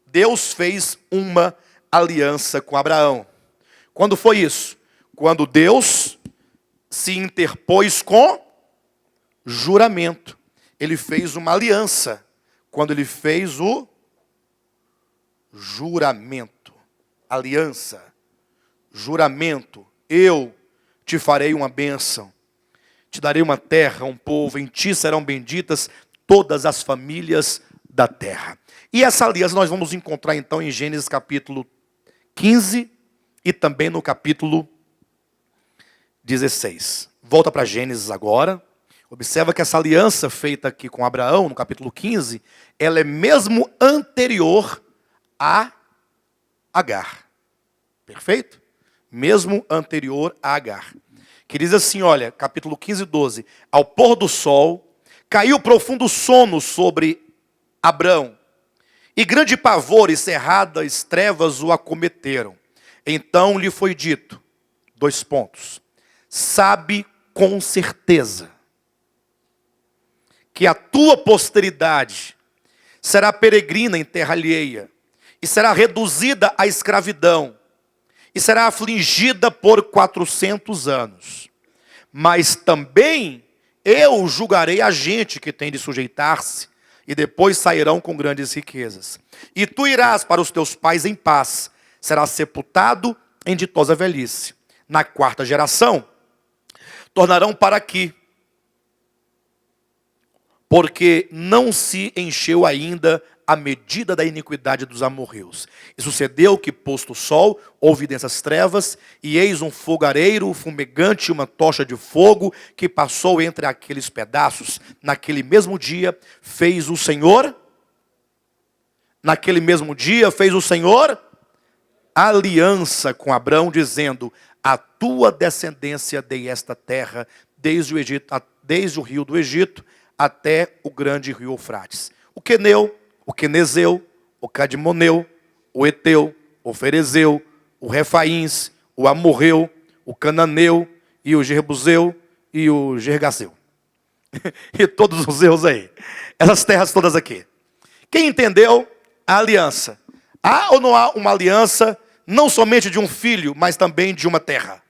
Deus fez uma aliança com Abraão. Quando foi isso? Quando Deus se interpôs com juramento. Ele fez uma aliança. Quando ele fez o juramento. Aliança. Juramento. Eu te farei uma bênção. Te darei uma terra, um povo. Em ti serão benditas todas as famílias da terra. E essa aliança nós vamos encontrar então em Gênesis capítulo 15 e também no capítulo 16. Volta para Gênesis agora. Observa que essa aliança feita aqui com Abraão, no capítulo 15, ela é mesmo anterior a Agar. Perfeito? Mesmo anterior a Agar. Que diz assim, olha, capítulo 15, 12. Ao pôr do sol, caiu profundo sono sobre Abrão, e grande pavor e cerradas trevas o acometeram. Então lhe foi dito, sabe com certeza que a tua posteridade será peregrina em terra alheia, e será reduzida à escravidão, e será afligida por 400 anos. Mas também eu julgarei a gente que tem de sujeitar-se, e depois sairão com grandes riquezas. E tu irás para os teus pais em paz, serás sepultado em ditosa velhice. Na 4ª geração, tornarão para aqui, porque não se encheu ainda a medida da iniquidade dos amorreus. E sucedeu que, posto o sol, houve densas trevas, e eis um fogareiro fumegante, uma tocha de fogo, que passou entre aqueles pedaços. Naquele mesmo dia fez o Senhor aliança com Abrão, dizendo, a tua descendência dei esta terra, desde o rio do Egito, até o grande rio Eufrates. O queneu, o quenezeu, o cadmoneu, o eteu, o ferezeu, o refaíns, o amorreu, o cananeu, e o jerbuseu, e o gergaseu. E todos os erros aí. Essas terras todas aqui. Quem entendeu a aliança? Há ou não há uma aliança, não somente de um filho, mas também de uma terra?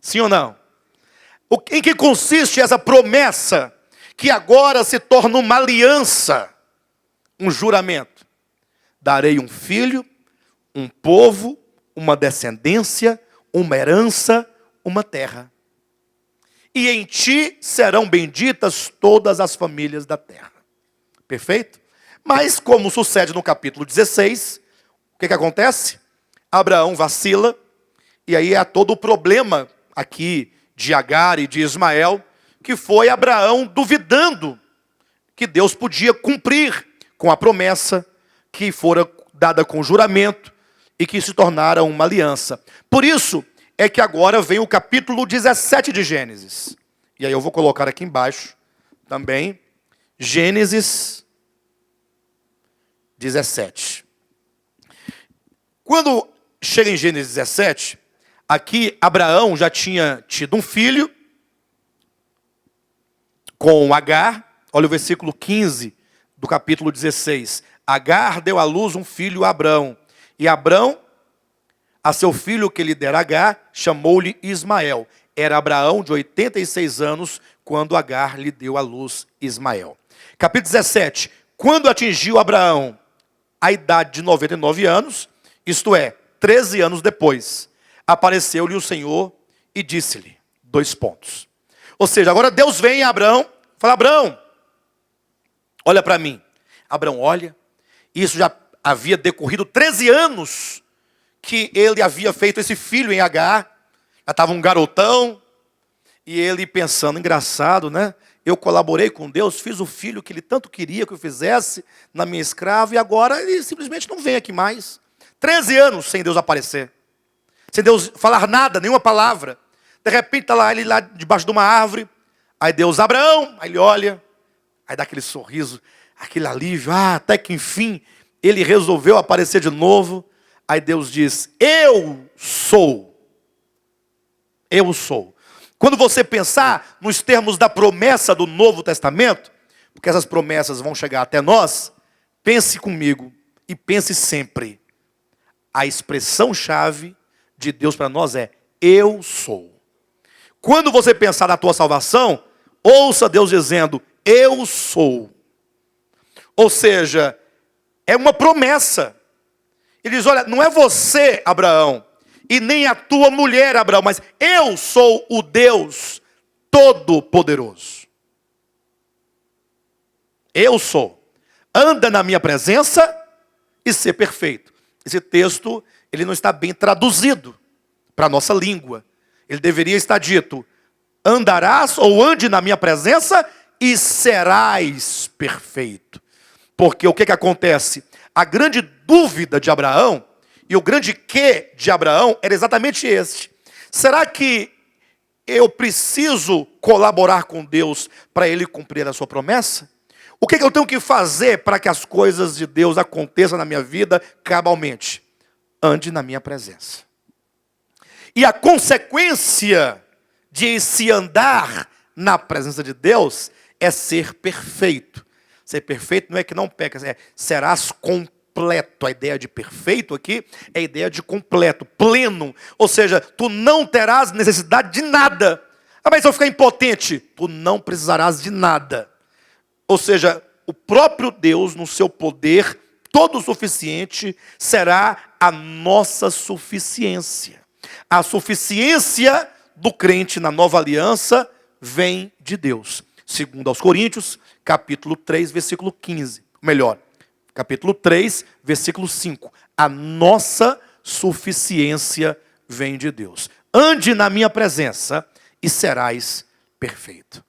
Sim ou não? Em que consiste essa promessa, que agora se torna uma aliança, um juramento? Darei um filho, um povo, uma descendência, uma herança, uma terra. E em ti serão benditas todas as famílias da terra. Perfeito? Mas como sucede no capítulo 16, o que acontece? Abraão vacila, e aí há todo o problema aqui de Agar e de Ismael, que foi Abraão duvidando que Deus podia cumprir com a promessa que fora dada com juramento e que se tornara uma aliança. Por isso é que agora vem o capítulo 17 de Gênesis. E aí eu vou colocar aqui embaixo também, Gênesis 17. Quando chega em Gênesis 17, aqui Abraão já tinha tido um filho com Agar. Olha o versículo 15 do capítulo 16. Agar deu à luz um filho a Abrão. E Abrão, a seu filho que lhe dera Agar, chamou-lhe Ismael. Era Abraão de 86 anos, quando Agar lhe deu à luz Ismael. Capítulo 17. Quando atingiu Abraão a idade de 99 anos, isto é, 13 anos depois, apareceu-lhe o Senhor e disse-lhe, Ou seja, agora Deus vem a Abraão, fala, Abraão, olha para mim. Abraão olha, isso já havia decorrido 13 anos que ele havia feito esse filho em Agar, já estava um garotão, e ele pensando, engraçado, né? Eu colaborei com Deus, fiz o filho que ele tanto queria que eu fizesse na minha escrava, e agora ele simplesmente não vem aqui mais. 13 anos sem Deus aparecer, sem Deus falar nada, nenhuma palavra. De repente está ele lá debaixo de uma árvore, aí Deus, Abraão, aí ele olha, aí dá aquele sorriso, aquele alívio, até que enfim ele resolveu aparecer de novo. Aí Deus diz, eu sou. Eu sou. Quando você pensar nos termos da promessa do Novo Testamento, porque essas promessas vão chegar até nós, pense comigo e pense sempre. A expressão-chave de Deus para nós é, eu sou. Quando você pensar na tua salvação, ouça Deus dizendo, eu sou. Ou seja, é uma promessa. Ele diz, olha, não é você, Abraão, e nem a tua mulher, Abraão, mas eu sou o Deus Todo-Poderoso. Eu sou. Anda na minha presença e ser perfeito. Esse texto, ele não está bem traduzido para a nossa língua. Ele deveria estar dito, andarás ou ande na minha presença e serás perfeito. Porque o que acontece? A grande dúvida de Abraão, e o grande quê de Abraão, era exatamente este. Será que eu preciso colaborar com Deus para Ele cumprir a sua promessa? O que eu tenho que fazer para que as coisas de Deus aconteçam na minha vida cabalmente? Ande na minha presença. E a consequência de se andar na presença de Deus é ser perfeito. Ser perfeito não é que não peca, serás completo. A ideia de perfeito aqui é a ideia de completo, pleno. Ou seja, tu não terás necessidade de nada. Mas se eu ficar impotente, tu não precisarás de nada. Ou seja, o próprio Deus, no seu poder todo suficiente, será a nossa suficiência. A suficiência do crente na nova aliança vem de Deus. Segundo aos Coríntios, capítulo 3, versículo 15. Melhor, capítulo 3, versículo 5. A nossa suficiência vem de Deus. Ande na minha presença e serás perfeito.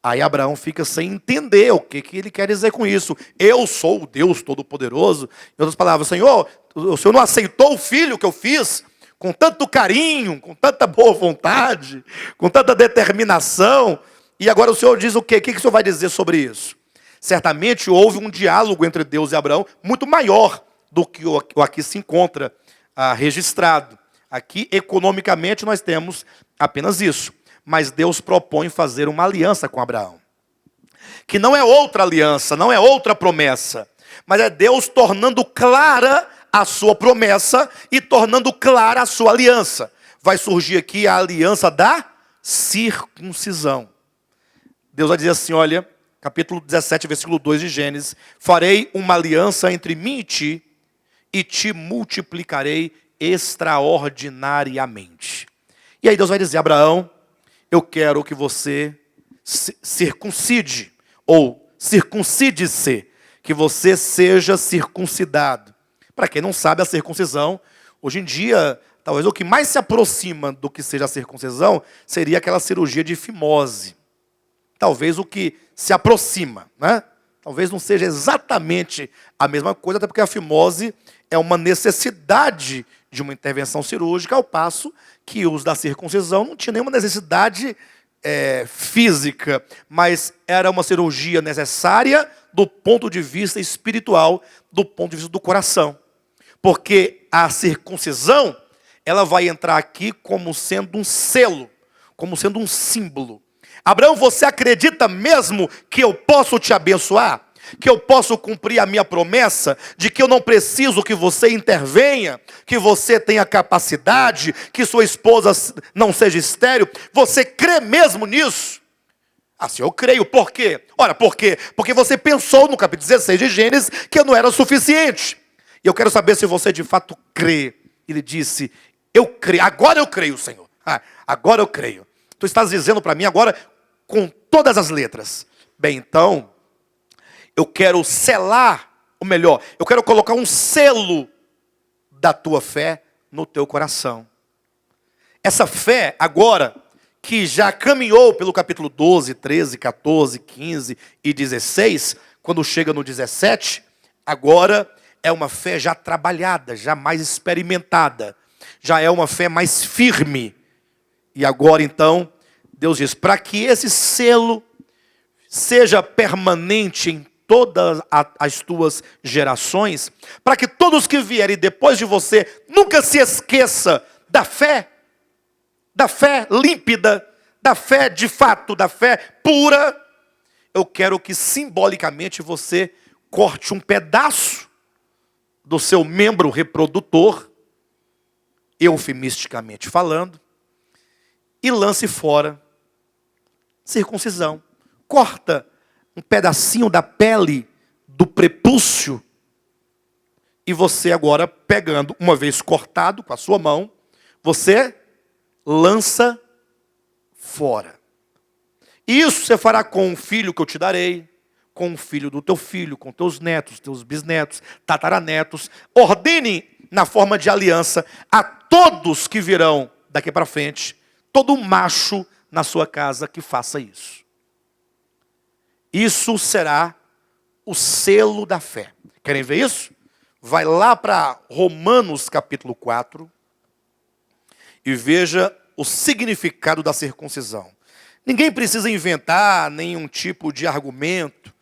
Aí Abraão fica sem entender o que ele quer dizer com isso. Eu sou o Deus Todo-Poderoso. Em outras palavras, Senhor, o Senhor não aceitou o filho que eu fiz com tanto carinho, com tanta boa vontade, com tanta determinação. E agora o Senhor diz o quê? O que o Senhor vai dizer sobre isso? Certamente houve um diálogo entre Deus e Abraão muito maior do que o aqui se encontra registrado. Aqui, economicamente, nós temos apenas isso. Mas Deus propõe fazer uma aliança com Abraão. Que não é outra aliança, não é outra promessa. Mas é Deus tornando clara a sua promessa e tornando clara a sua aliança. Vai surgir aqui a aliança da circuncisão. Deus vai dizer assim, olha, capítulo 17, versículo 2 de Gênesis. Farei uma aliança entre mim e te multiplicarei extraordinariamente. E aí Deus vai dizer, Abraão, eu quero que você circuncide, ou circuncide-se, que você seja circuncidado. Para quem não sabe, a circuncisão, hoje em dia, talvez o que mais se aproxima do que seja a circuncisão, seria aquela cirurgia de fimose. Talvez o que se aproxima, né? Talvez não seja exatamente a mesma coisa, até porque a fimose é uma necessidade de uma intervenção cirúrgica, ao passo que os da circuncisão não tinha nenhuma necessidade física, mas era uma cirurgia necessária do ponto de vista espiritual, do ponto de vista do coração. Porque a circuncisão, ela vai entrar aqui como sendo um selo, como sendo um símbolo. Abraão, você acredita mesmo que eu posso te abençoar? Que eu posso cumprir a minha promessa de que eu não preciso que você intervenha, que você tenha capacidade, que sua esposa não seja estéril? Você crê mesmo nisso? Assim, eu creio. Por quê? Ora, por quê? Porque você pensou no capítulo 16 de Gênesis que eu não era suficiente. E eu quero saber se você de fato crê. Ele disse, eu creio, agora eu creio, Senhor. Agora eu creio. Tu estás dizendo para mim agora com todas as letras. Bem, então, eu quero selar, ou melhor, eu quero colocar um selo da tua fé no teu coração. Essa fé, agora, que já caminhou pelo capítulo 12, 13, 14, 15 e 16, quando chega no 17, agora é uma fé já trabalhada, já mais experimentada, já é uma fé mais firme. E agora, então, Deus diz, para que esse selo seja permanente em todas as tuas gerações, para que todos que vierem depois de você nunca se esqueça da fé límpida, da fé de fato, da fé pura. Eu quero que simbolicamente você corte um pedaço do seu membro reprodutor, eufemisticamente falando, e lance fora circuncisão. Corta um pedacinho da pele do prepúcio e você agora, pegando, uma vez cortado com a sua mão, você lança fora. E isso você fará com o filho que eu te darei, com o filho do teu filho, com teus netos, teus bisnetos, tataranetos. Ordene na forma de aliança a todos que virão daqui para frente, todo macho na sua casa que faça isso. Isso será o selo da fé. Querem ver isso? Vai lá para Romanos capítulo 4 e veja o significado da circuncisão. Ninguém precisa inventar nenhum tipo de argumento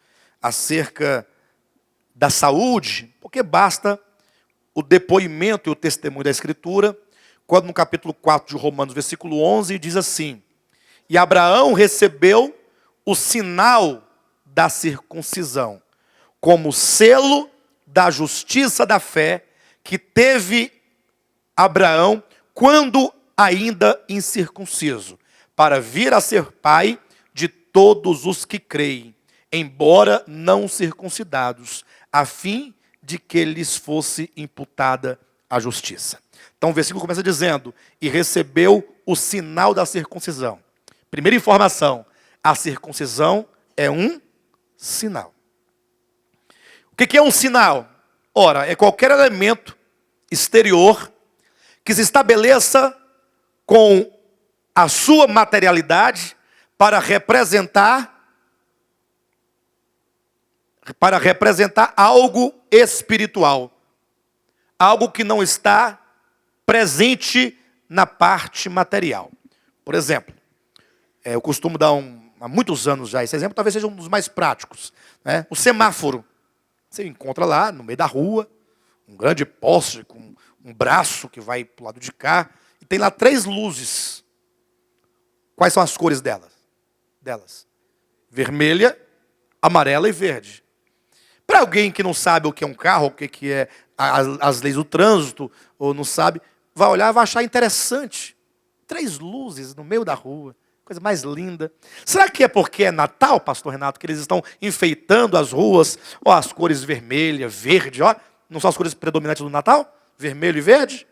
acerca da saúde, porque basta o depoimento e o testemunho da Escritura, quando no capítulo 4 de Romanos, versículo 11, diz assim: e Abraão recebeu o sinal da circuncisão, como selo da justiça da fé que teve Abraão quando ainda incircunciso, para vir a ser pai de todos os que creem, embora não circuncidados, a fim de que lhes fosse imputada a justiça. Então o versículo começa dizendo: e recebeu o sinal da circuncisão. Primeira informação: a circuncisão é um sinal. O que é um sinal? Ora, é qualquer elemento exterior que se estabeleça com a sua materialidade para representar algo espiritual, algo que não está presente na parte material. Por exemplo, eu costumo dar há muitos anos já, esse exemplo talvez seja um dos mais práticos, né? O semáforo. Você encontra lá no meio da rua um grande poste com um braço que vai para o lado de cá, e tem lá 3 luzes. Quais são as cores delas? Vermelha, amarela e verde. Para alguém que não sabe o que é um carro, o que é as leis do trânsito, ou não sabe, vai olhar e vai achar interessante. 3 luzes no meio da rua, coisa mais linda. Será que é porque é Natal, pastor Renato, que eles estão enfeitando as ruas, ó, as cores vermelha, verde, ó, não são as cores predominantes do Natal? Vermelho e verde?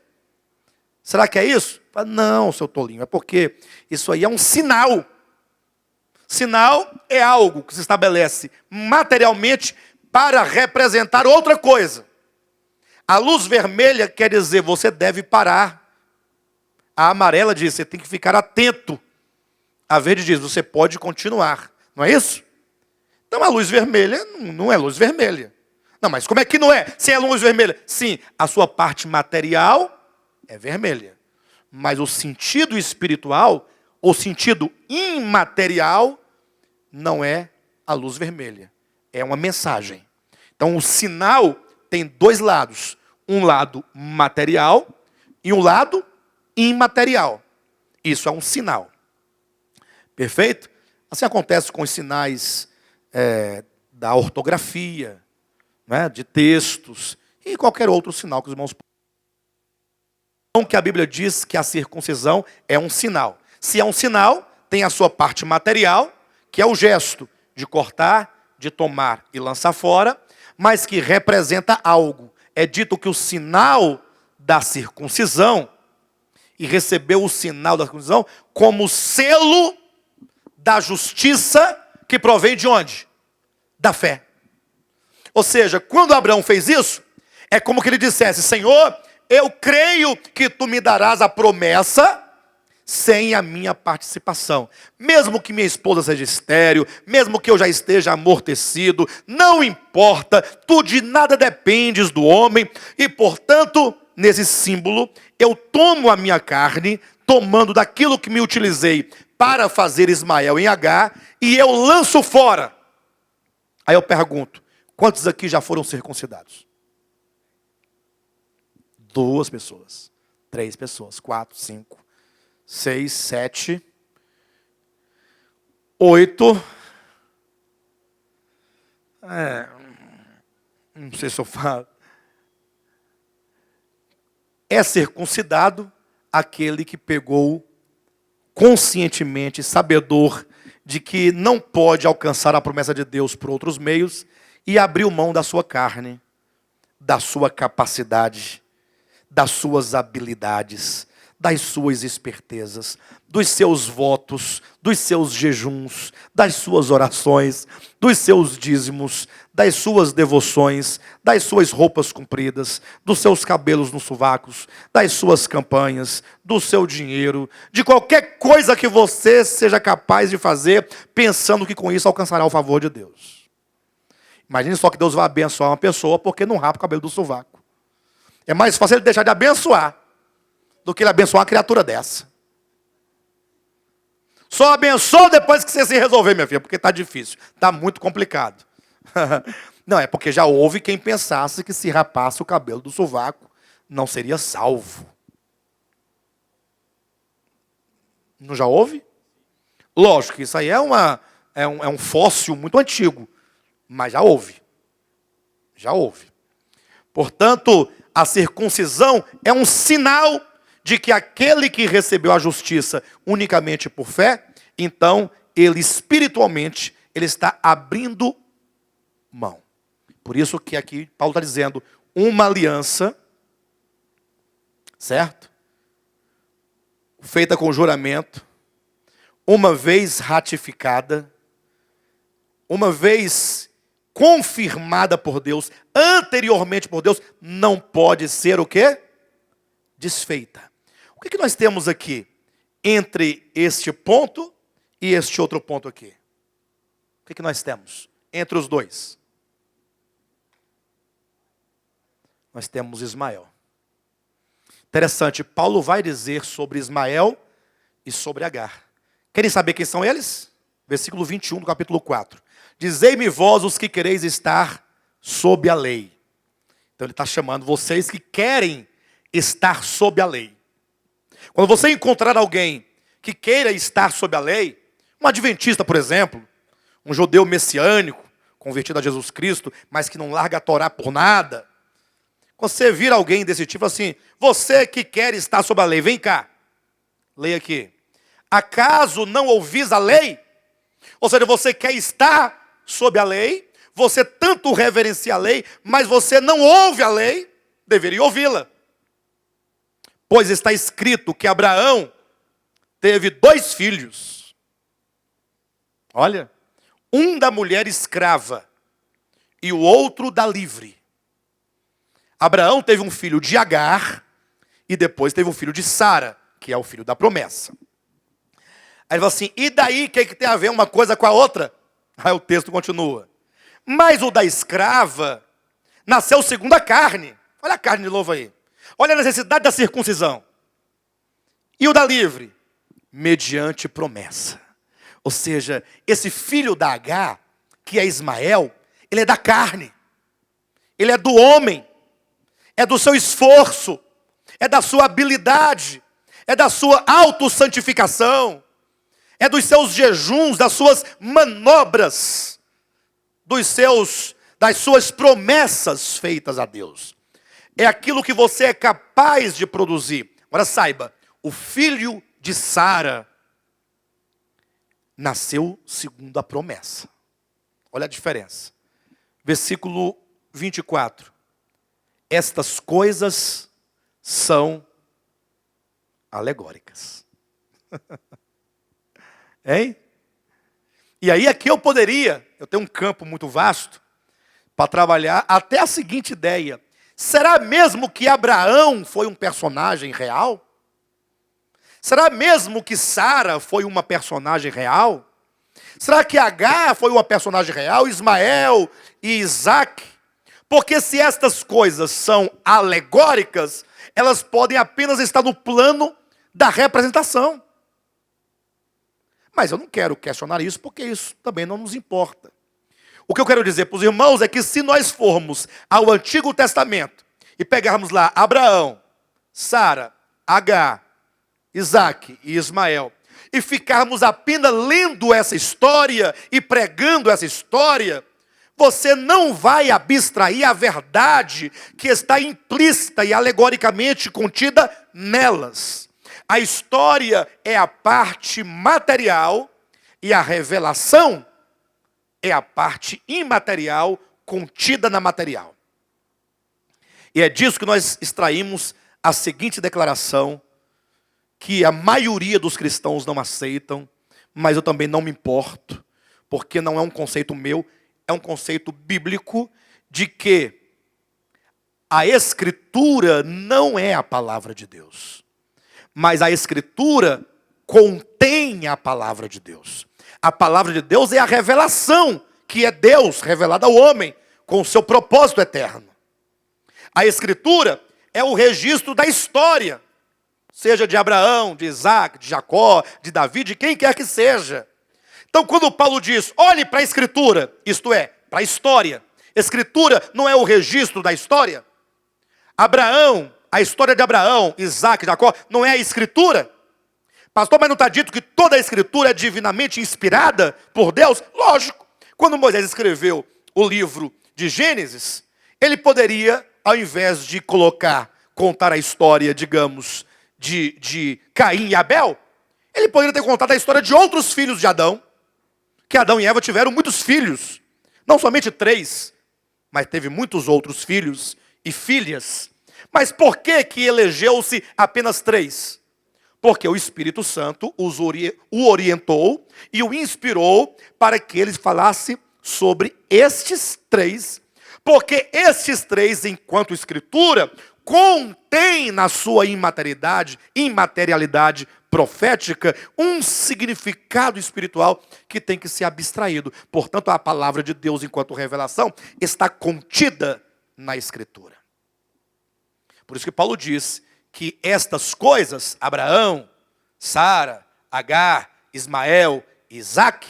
Será que é isso? Não, seu tolinho, é porque isso aí é um sinal. Sinal é algo que se estabelece materialmente para representar outra coisa. A luz vermelha quer dizer você deve parar. A amarela diz você tem que ficar atento. A verde diz você pode continuar. Não é isso? Então a luz vermelha não é luz vermelha. Não, mas como é que não é? Se é luz vermelha. Sim, a sua parte material é vermelha. Mas o sentido espiritual, o sentido imaterial, não é a luz vermelha. É uma mensagem. Então o sinal tem 2 lados. Um lado material e um lado imaterial. Isso é um sinal. Perfeito? Assim acontece com os sinais da ortografia, né, de textos e qualquer outro sinal que os irmãos... Então que a Bíblia diz que a circuncisão é um sinal. Se é um sinal, tem a sua parte material, que é o gesto de cortar, de tomar e lançar fora, mas que representa algo. É dito que o sinal da circuncisão, e recebeu o sinal da circuncisão como selo da justiça que provém de onde? Da fé. Ou seja, quando Abraão fez isso, é como que ele dissesse: Senhor, eu creio que tu me darás a promessa sem a minha participação. Mesmo que minha esposa seja estéril, mesmo que eu já esteja amortecido, não importa, tu de nada dependes do homem, e portanto, nesse símbolo, eu tomo a minha carne, tomando daquilo que me utilizei para fazer Ismael em Agar, e eu lanço fora. Aí eu pergunto: quantos aqui já foram circuncidados? 2 pessoas, 3 pessoas, 4, 5, 6, 7, 8. Não sei se eu falo. É circuncidado aquele que pegou conscientemente, sabedor de que não pode alcançar a promessa de Deus por outros meios, e abriu mão da sua carne, da sua capacidade, das suas habilidades, das suas espertezas, dos seus votos, dos seus jejuns, das suas orações, dos seus dízimos, das suas devoções, das suas roupas compridas, dos seus cabelos nos sovacos, das suas campanhas, do seu dinheiro, de qualquer coisa que você seja capaz de fazer, pensando que com isso alcançará o favor de Deus. Imagine só que Deus vai abençoar uma pessoa porque não rapa o cabelo do sovaco. É mais fácil ele deixar de abençoar do que ele abençoar uma criatura dessa. Só abençoa depois que você se resolver, minha filha, porque está difícil, está muito complicado. Não, é porque já houve quem pensasse que se rapasse o cabelo do sovaco, não seria salvo. Não já houve? Lógico que isso aí é um fóssil muito antigo, mas já houve. Já houve. Portanto, a circuncisão é um sinal de que aquele que recebeu a justiça unicamente por fé, então ele espiritualmente ele está abrindo mão. Por isso que aqui Paulo está dizendo uma aliança, certo? Feita com juramento, uma vez ratificada, uma vez confirmada por Deus, anteriormente por Deus, não pode ser o quê? Desfeita. O que nós temos aqui entre este ponto e este outro ponto aqui? O que nós temos entre os dois? Nós temos Ismael. Interessante, Paulo vai dizer sobre Ismael e sobre Agar. Querem saber quem são eles? Versículo 21 do capítulo 4. Dizei-me vós os que quereis estar sob a lei. Então ele está chamando vocês que querem estar sob a lei. Quando você encontrar alguém que queira estar sob a lei, um adventista, por exemplo, um judeu messiânico, convertido a Jesus Cristo, mas que não larga a Torá por nada. Quando você vir alguém desse tipo assim, você que quer estar sob a lei, vem cá, leia aqui. Acaso não ouvis a lei? Ou seja, você quer estar sob a lei, você tanto reverencia a lei, mas você não ouve a lei, deveria ouvi-la. Pois está escrito que Abraão teve 2 filhos. Olha, um da mulher escrava e o outro da livre. Abraão teve um filho de Agar e depois teve um filho de Sara, que é o filho da promessa. Aí ele fala assim, e daí o que tem a ver uma coisa com a outra? Aí o texto continua. Mas o da escrava nasceu segundo a carne. Olha a carne de novo aí. Olha a necessidade da circuncisão. E o da livre? Mediante promessa. Ou seja, esse filho da Agar, que é Ismael, ele é da carne. Ele é do homem. É do seu esforço. É da sua habilidade. É da sua autossantificação. É dos seus jejuns, das suas manobras. Das suas promessas feitas a Deus. É aquilo que você é capaz de produzir. Agora saiba, o filho de Sara nasceu segundo a promessa. Olha a diferença. Versículo 24. Estas coisas são alegóricas. Hein? E aí aqui eu tenho um campo muito vasto para trabalhar até a seguinte ideia. Será mesmo que Abraão foi um personagem real? Será mesmo que Sara foi uma personagem real? Será que Agar foi uma personagem real? Ismael e Isaac? Porque se estas coisas são alegóricas, elas podem apenas estar no plano da representação. Mas eu não quero questionar isso, porque isso também não nos importa. O que eu quero dizer para os irmãos é que se nós formos ao Antigo Testamento e pegarmos lá Abraão, Sara, Agar, Isaac e Ismael, e ficarmos apenas lendo essa história e pregando essa história, você não vai abstrair a verdade que está implícita e alegoricamente contida nelas. A história é a parte material e a revelação é a parte imaterial contida na material. E é disso que nós extraímos a seguinte declaração, que a maioria dos cristãos não aceitam, mas eu também não me importo, porque não é um conceito meu, é um conceito bíblico de que a Escritura não é a palavra de Deus, mas a Escritura contém a palavra de Deus. A palavra de Deus é a revelação, que é Deus revelado ao homem, com o seu propósito eterno. A Escritura é o registro da história, seja de Abraão, de Isaac, de Jacó, de Davi, de quem quer que seja. Então quando Paulo diz, olhe para a Escritura, isto é, para a história. Escritura não é o registro da história. Abraão, a história de Abraão, Isaac, Jacó, não é a escritura. Pastor, mas não está dito que toda a escritura é divinamente inspirada por Deus? Lógico. Quando Moisés escreveu o livro de Gênesis, ele poderia, ao invés de contar a história, digamos, de Caim e Abel, ele poderia ter contado a história de outros filhos de Adão, que Adão e Eva tiveram muitos filhos, não somente 3, mas teve muitos outros filhos e filhas. Mas por que elegeu-se apenas 3? Porque o Espírito Santo o orientou e o inspirou para que ele falasse sobre estes 3. Porque estes 3, enquanto escritura, contém na sua imaterialidade profética, um significado espiritual que tem que ser abstraído. Portanto, a palavra de Deus, enquanto revelação, está contida na Escritura. Por isso que Paulo diz que estas coisas, Abraão, Sara, Agar, Ismael, Isaac,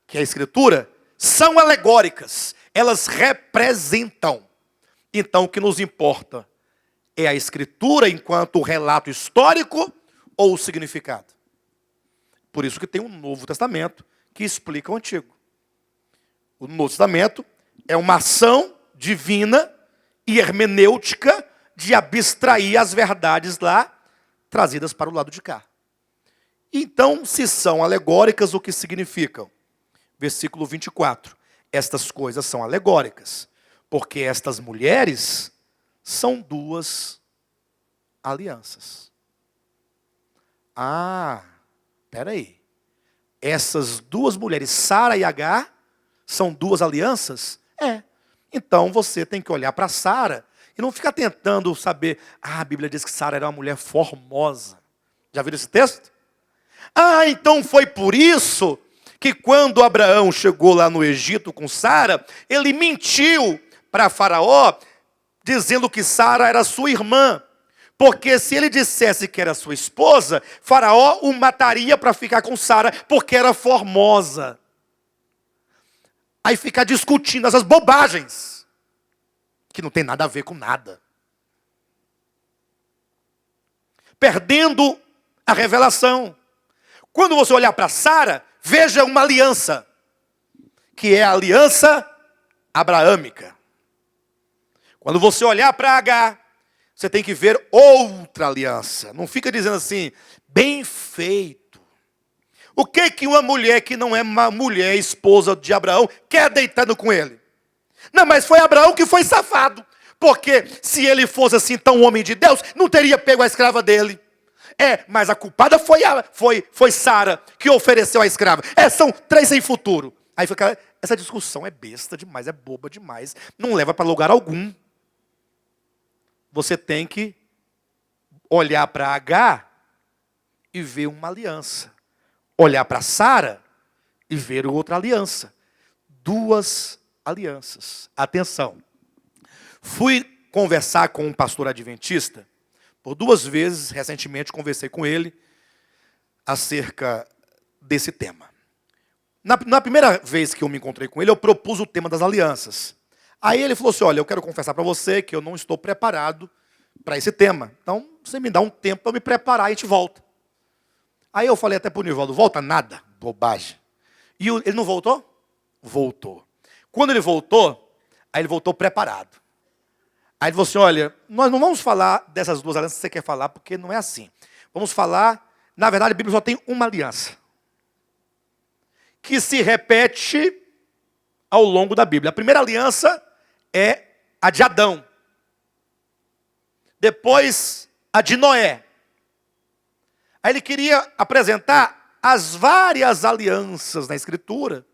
que é a Escritura, são alegóricas, elas representam. Então, o que nos importa é a Escritura enquanto relato histórico ou o significado. Por isso que tem um Novo Testamento que explica o Antigo. O Novo Testamento é uma ação divina e hermenêutica de abstrair as verdades lá, trazidas para o lado de cá. Então, se são alegóricas, o que significam? Versículo 24. Estas coisas são alegóricas, porque estas mulheres são 2 alianças. Peraí. Essas 2 mulheres, Sara e Agar, são 2 alianças? Então você tem que olhar para Sara e não ficar tentando saber, a Bíblia diz que Sara era uma mulher formosa. Já viram esse texto? Então foi por isso que quando Abraão chegou lá no Egito com Sara, ele mentiu para Faraó, dizendo que Sara era sua irmã. Porque se ele dissesse que era sua esposa, Faraó o mataria para ficar com Sara, porque era formosa. Aí ficar discutindo essas bobagens, que não tem nada a ver com nada. Perdendo a revelação. Quando você olhar para Sara, veja uma aliança, que é a aliança abraâmica. Quando você olhar para Agar, você tem que ver outra aliança. Não fica dizendo assim, bem feito. O que uma mulher que não é uma mulher esposa de Abraão quer deitando com ele? Não, mas foi Abraão que foi safado. Porque se ele fosse assim tão homem de Deus, não teria pego a escrava dele. Mas a culpada foi Sara, que ofereceu a escrava. São 3 sem futuro. Aí fica, essa discussão é besta demais, é boba demais. Não leva para lugar algum. Você tem que olhar para Agar e ver uma aliança. Olhar para Sara e ver outra aliança. 2 alianças. Atenção. Fui conversar com um pastor adventista. Por 2 vezes, recentemente, conversei com ele acerca desse tema. Na primeira vez que eu me encontrei com ele, eu propus o tema das alianças. Aí ele falou assim, olha, eu quero confessar para você que eu não estou preparado para esse tema. Então, você me dá um tempo para me preparar e a gente volta. Aí eu falei até para o Nivaldo, volta nada, bobagem. E ele não voltou? Voltou. Quando ele voltou, aí ele voltou preparado. Aí ele falou assim, olha, nós não vamos falar dessas 2 alianças que você quer falar, porque não é assim. Vamos falar, na verdade a Bíblia só tem uma aliança, que se repete ao longo da Bíblia. A primeira aliança é a de Adão. Depois, a de Noé. Aí ele queria apresentar as várias alianças na Escritura,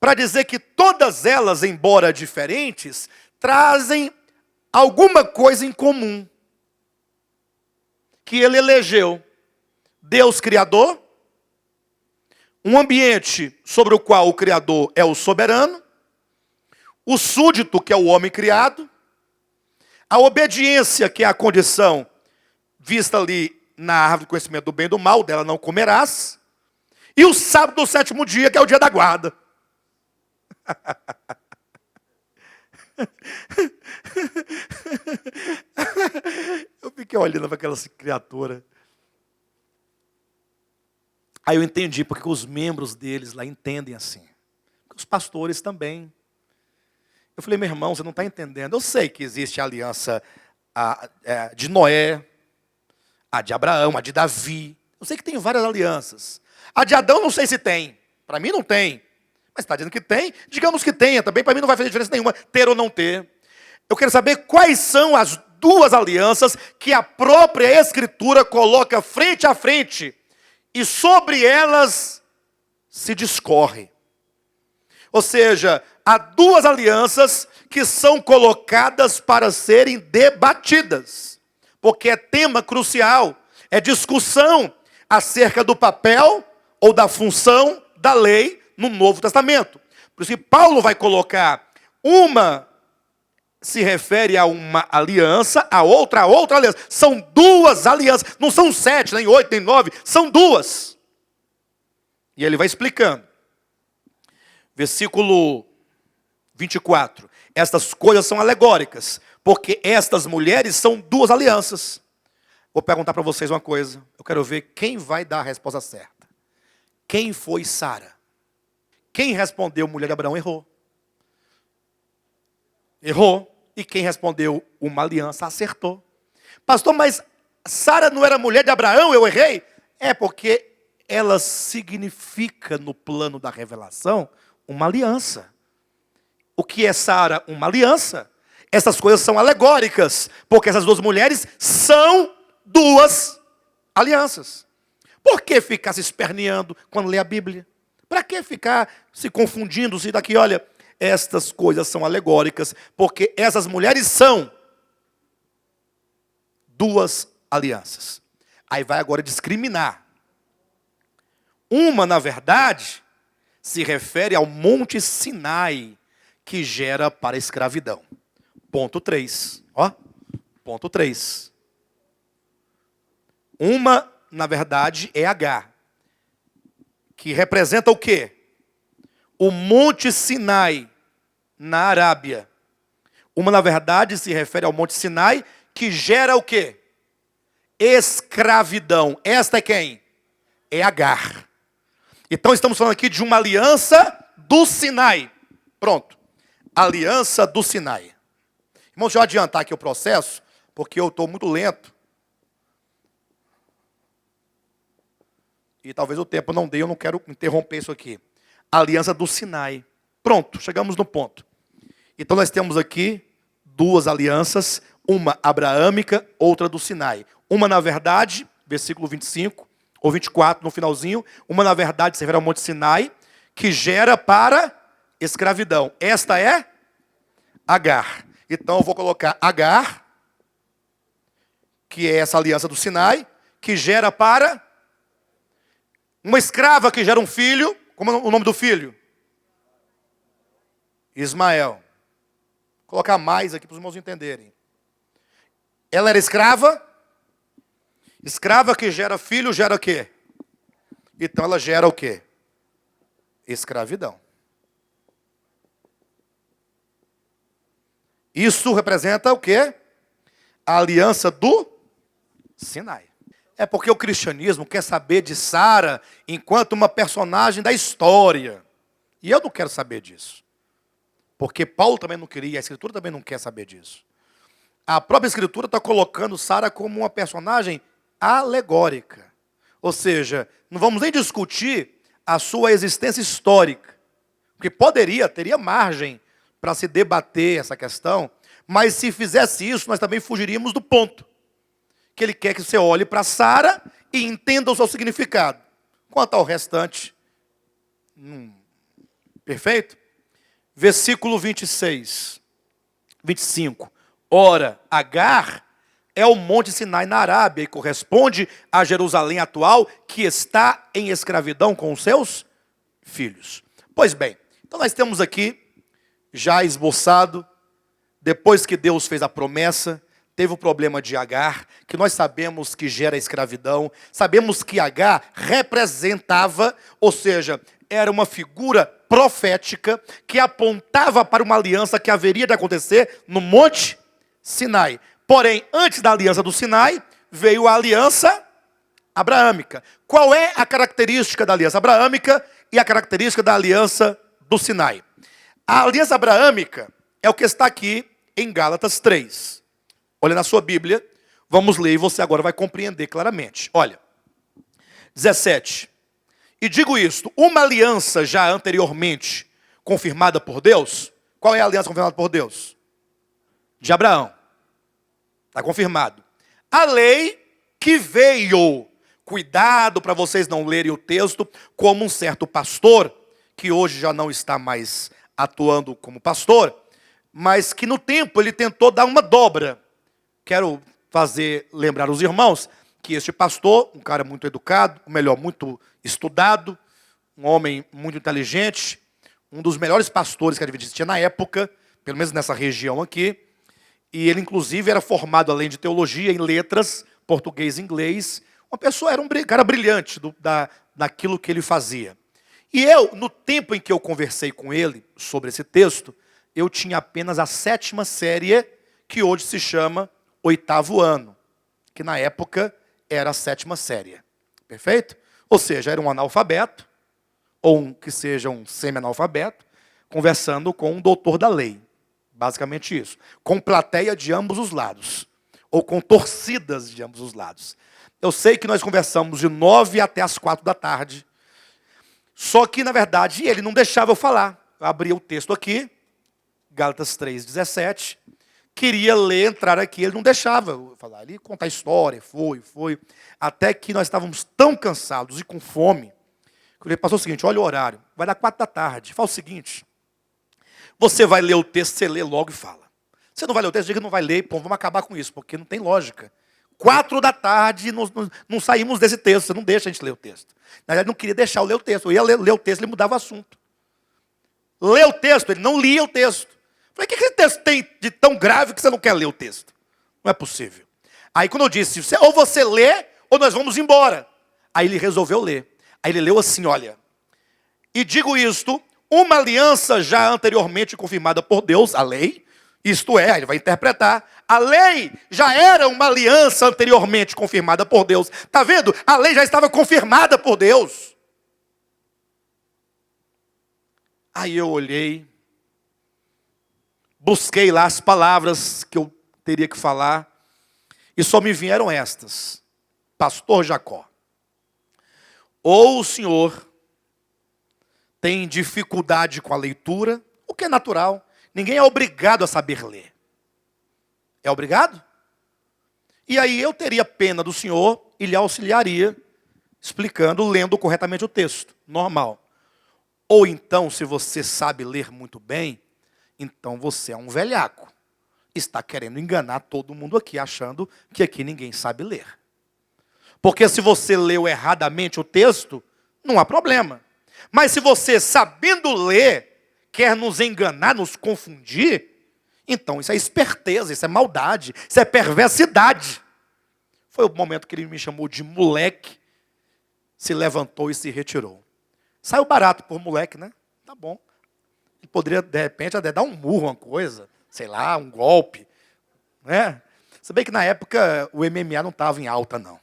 para dizer que todas elas, embora diferentes, trazem alguma coisa em comum. Que ele elegeu Deus Criador, um ambiente sobre o qual o Criador é o soberano, o súdito, que é o homem criado, a obediência, que é a condição vista ali na árvore do conhecimento do bem e do mal, dela não comerás, e o sábado do 7º dia, que é o dia da guarda. Eu fiquei olhando para aquela criatura. Aí eu entendi porque os membros deles lá entendem assim. Os pastores também. Eu falei, meu irmão, você não está entendendo. Eu sei que existe a aliança de Noé, a de Abraão, a de Davi. Eu sei que tem várias alianças. A de Adão não sei se tem. Para mim não tem. Mas está dizendo que tem. Digamos que tenha também. Para mim não vai fazer diferença nenhuma ter ou não ter. Eu quero saber quais são as duas alianças que a própria Escritura coloca frente a frente. E sobre elas se discorre. Ou seja, há duas alianças que são colocadas para serem debatidas. Porque é tema crucial, é discussão acerca do papel ou da função da lei no Novo Testamento. Por isso que Paulo vai colocar uma se refere a uma aliança, a outra aliança. São duas alianças, não são 7, nem 8, nem 9, são duas. E ele vai explicando. Versículo 24. Estas coisas são alegóricas, porque estas mulheres são duas alianças. Vou perguntar para vocês uma coisa. Eu quero ver quem vai dar a resposta certa. Quem foi Sara? Quem respondeu mulher de Abraão errou. Errou. E quem respondeu uma aliança acertou. Pastor, mas Sara não era mulher de Abraão, eu errei? É porque ela significa no plano da revelação uma aliança. O que é Sara? Uma aliança. Essas coisas são alegóricas, porque essas duas mulheres são duas alianças. Por que ficar se esperneando quando lê a Bíblia? Para que ficar se confundindo? Se daqui, olha, estas coisas são alegóricas, porque essas mulheres são duas alianças. Aí vai agora discriminar. Uma, na verdade, se refere ao Monte Sinai, que gera para a escravidão. Ponto 3. Ó, ponto 3. Uma, na verdade, é Agar, que representa o quê? O Monte Sinai, na Arábia. Uma, na verdade, se refere ao Monte Sinai, que gera o quê? Escravidão. Esta é quem? É Agar. Então estamos falando aqui de uma aliança do Sinai. Pronto. Aliança do Sinai. Irmãos, deixa eu adiantar aqui o processo, porque eu estou muito lento. E talvez o tempo não dê, eu não quero interromper isso aqui. Aliança do Sinai. Pronto, chegamos no ponto. Então nós temos aqui duas alianças, uma abraâmica, outra do Sinai. Uma, na verdade, versículo 25, ou 24, no finalzinho, uma, na verdade, se refere ao Monte Sinai, que gera para escravidão. Esta é Agar. Então eu vou colocar Agar, que é essa aliança do Sinai, que gera para uma escrava que gera um filho. Como é o nome do filho? Ismael. Vou colocar mais aqui para os irmãos entenderem. Ela era escrava. Escrava que gera filho, gera o quê? Então ela gera o quê? Escravidão. Isso representa o quê? A aliança do Sinai. É porque o cristianismo quer saber de Sara enquanto uma personagem da história. E eu não quero saber disso. Porque Paulo também não queria, a Escritura também não quer saber disso. A própria Escritura está colocando Sara como uma personagem alegórica. Ou seja, não vamos nem discutir a sua existência histórica. Porque teria margem para se debater essa questão, mas se fizesse isso, nós também fugiríamos do ponto. Que ele quer que você olhe para Sara e entenda o seu significado. Quanto ao restante, perfeito? Versículo 26, 25. Ora, Agar é o Monte Sinai na Arábia e corresponde a Jerusalém atual, que está em escravidão com os seus filhos. Pois bem, então nós temos aqui, já esboçado, depois que Deus fez a promessa, teve o problema de Agar, que nós sabemos que gera escravidão, sabemos que Agar representava, ou seja, era uma figura profética que apontava para uma aliança que haveria de acontecer no Monte Sinai. Porém, antes da aliança do Sinai, veio a aliança abraâmica. Qual é a característica da aliança abraâmica e a característica da aliança do Sinai? A aliança abraâmica é o que está aqui em Gálatas 3. Olha na sua Bíblia, vamos ler e você agora vai compreender claramente. Olha, 17. E digo isto, uma aliança já anteriormente confirmada por Deus. Qual é a aliança confirmada por Deus? De Abraão. Está confirmado. A lei que veio, cuidado para vocês não lerem o texto como um certo pastor, que hoje já não está mais atuando como pastor, mas que no tempo ele tentou dar uma dobra. Quero lembrar os irmãos que este pastor, um cara muito educado, ou melhor, muito estudado, um homem muito inteligente, um dos melhores pastores que existia na época, pelo menos nessa região aqui, e ele inclusive era formado, além de teologia, em letras, português e inglês. Uma pessoa, era um cara brilhante daquilo que ele fazia. E eu, no tempo em que eu conversei com ele sobre esse texto, eu tinha apenas a 7ª série, que hoje se chama 8º ano, que na época era a 7ª série. Perfeito? Ou seja, era um analfabeto, ou que seja um semi-analfabeto, conversando com um doutor da lei. Basicamente isso. Com plateia de ambos os lados. Ou com torcidas de ambos os lados. Eu sei que nós conversamos de 9 até as 4 da tarde. Só que, na verdade, ele não deixava eu falar. Eu abria o texto aqui, Gálatas 3:17. Queria ler, entrar aqui, ele não deixava eu falar. Ele ia contar a história, foi. Até que nós estávamos tão cansados e com fome, que ele passou o seguinte, olha o horário, vai dar 4 da tarde. Fala o seguinte, você vai ler o texto, você lê logo e fala. Você não vai ler o texto, diga que não vai ler, pô, vamos acabar com isso, porque não tem lógica. 4 da tarde, não saímos desse texto, você não deixa a gente ler o texto. Na verdade, não queria deixar eu ler o texto, eu ia ler o texto, ele mudava o assunto. Lê o texto, ele não lia o texto. Falei, o que esse texto tem de tão grave que você não quer ler o texto? Não é possível. Aí quando eu disse, ou você lê, ou nós vamos embora. Aí ele resolveu ler. Aí ele leu assim, olha. E digo isto, uma aliança já anteriormente confirmada por Deus, a lei, isto é, ele vai interpretar, a lei já era uma aliança anteriormente confirmada por Deus. Está vendo? A lei já estava confirmada por Deus. Aí eu olhei, busquei lá as palavras que eu teria que falar, e só me vieram estas. Pastor Jacó, ou o senhor tem dificuldade com a leitura, o que é natural, ninguém é obrigado a saber ler. É obrigado? E aí eu teria pena do senhor e lhe auxiliaria, explicando, lendo corretamente o texto, normal. Ou então, se você sabe ler muito bem, então você é um velhaco. Está querendo enganar todo mundo aqui, achando que aqui ninguém sabe ler. Porque se você leu erradamente o texto, não há problema. Mas se você, sabendo ler, quer nos enganar, nos confundir, então isso é esperteza, isso é maldade, isso é perversidade. Foi o momento que ele me chamou de moleque, se levantou e se retirou. Saiu barato por moleque, né? Tá bom. Ele poderia, de repente, até dar um murro, uma coisa, sei lá, um golpe. Né? Se bem que na época o MMA não estava em alta, não.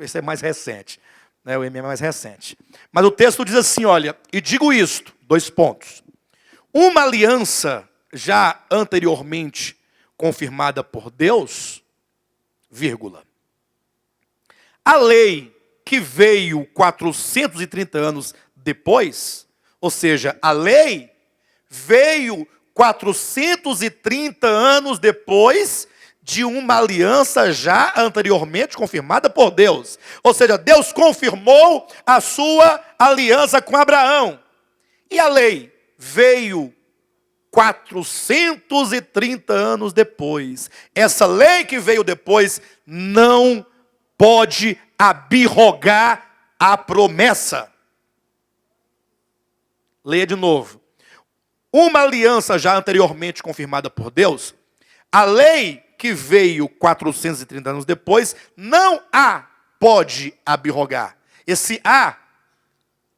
Esse é mais recente. Né? O MMA é mais recente. Mas o texto diz assim, olha, e digo isto, 2 pontos. Uma aliança já anteriormente confirmada por Deus, vírgula. A lei que veio 430 anos depois, ou seja, a lei veio 430 anos depois de uma aliança já anteriormente confirmada por Deus. Ou seja, Deus confirmou a sua aliança com Abraão. E a lei veio 430 anos depois. Essa lei que veio depois não pode abrogar a promessa. Leia de novo. Uma aliança já anteriormente confirmada por Deus, a lei que veio 430 anos depois, não a pode abrogar. Esse a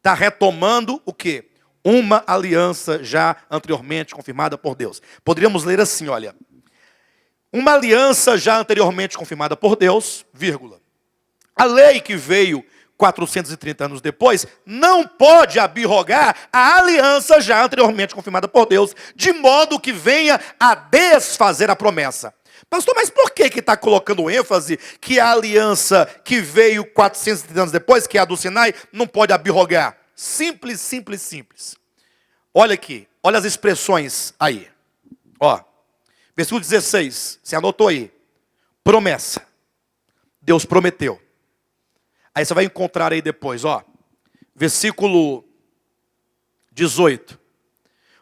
Está retomando o quê? Uma aliança já anteriormente confirmada por Deus. Poderíamos ler assim, olha. Uma aliança já anteriormente confirmada por Deus, vírgula. A lei que veio 430 anos depois, não pode abrogar a aliança já anteriormente confirmada por Deus, de modo que venha a desfazer a promessa. Pastor, mas por que está colocando ênfase que a aliança que veio 430 anos depois, que é a do Sinai, não pode abrogar? Simples, simples, simples. Olha aqui, olha as expressões aí. Ó, versículo 16, você anotou aí. Promessa. Deus prometeu. Aí você vai encontrar aí depois, ó. Versículo 18.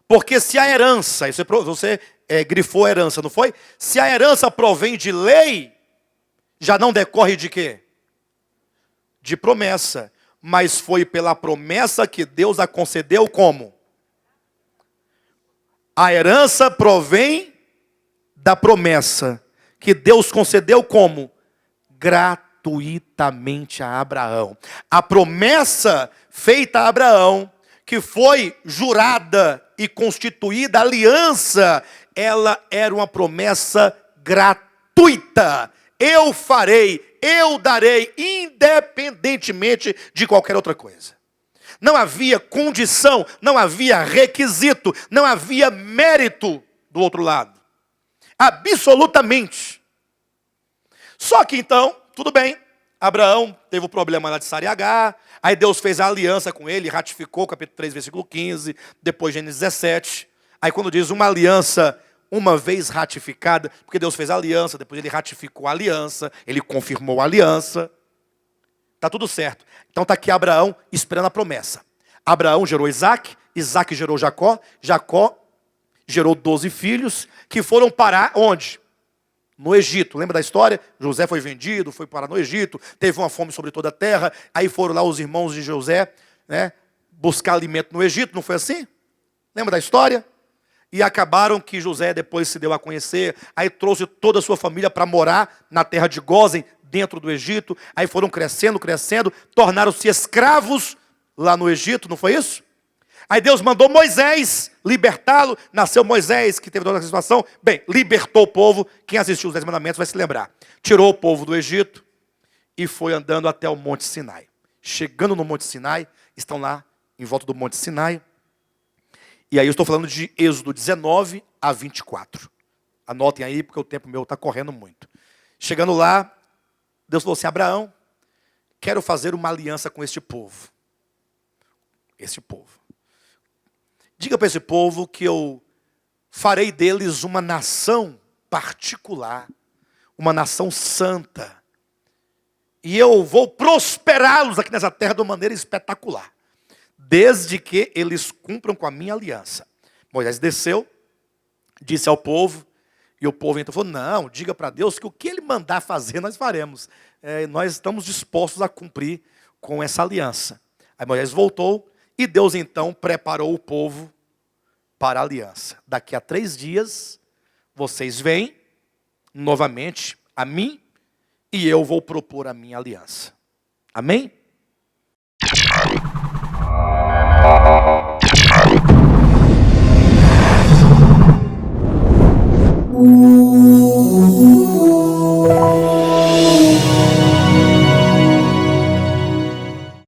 Porque se a herança, você grifou a herança, não foi? Se a herança provém de lei, já não decorre de quê? De promessa. Mas foi pela promessa que Deus a concedeu como? A herança provém da promessa que Deus concedeu como? Gratuitamente a Abraão. A promessa feita a Abraão, que foi jurada e constituída aliança, ela era uma promessa gratuita. Eu farei, eu darei, independentemente de qualquer outra coisa. Não havia condição, não havia requisito, não havia mérito do outro lado. Absolutamente. Só que então, tudo bem, Abraão teve o problema lá de Sara, aí Deus fez a aliança com ele, ratificou, capítulo 3, versículo 15, depois Gênesis 17. Aí quando diz uma aliança, uma vez ratificada, porque Deus fez a aliança, depois ele ratificou a aliança, ele confirmou a aliança. Está tudo certo. Então está aqui Abraão esperando a promessa. Abraão gerou Isaac, Isaac gerou Jacó, Jacó gerou 12 filhos, que foram parar onde? No Egito. Lembra da história? José foi vendido, foi parar no Egito, teve uma fome sobre toda a terra, aí foram lá os irmãos de José, né, buscar alimento no Egito, não foi assim? Lembra da história? E acabaram que José depois se deu a conhecer, aí trouxe toda a sua família para morar na terra de Gósen, dentro do Egito, aí foram crescendo, crescendo, tornaram-se escravos lá no Egito, não foi isso? Aí Deus mandou Moisés libertá-lo, nasceu Moisés, que teve toda essa situação, bem, libertou o povo, quem assistiu os 10 mandamentos vai se lembrar. Tirou o povo do Egito e foi andando até o Monte Sinai. Chegando no Monte Sinai, estão lá em volta do Monte Sinai, e aí eu estou falando de Êxodo 19 a 24. Anotem aí, porque o tempo meu está correndo muito. Chegando lá, Deus falou assim, Abraão, quero fazer uma aliança com este povo. Esse povo. Diga para esse povo que eu farei deles uma nação particular, uma nação santa. E eu vou prosperá-los aqui nessa terra de uma maneira espetacular. Desde que eles cumpram com a minha aliança. Moisés desceu, disse ao povo, e o povo então falou, não, diga para Deus que o que ele mandar fazer, nós faremos. Nós estamos dispostos a cumprir com essa aliança. Aí Moisés voltou, e Deus então preparou o povo para a aliança. Daqui a 3 dias, vocês vêm novamente a mim, e eu vou propor a minha aliança. Amém?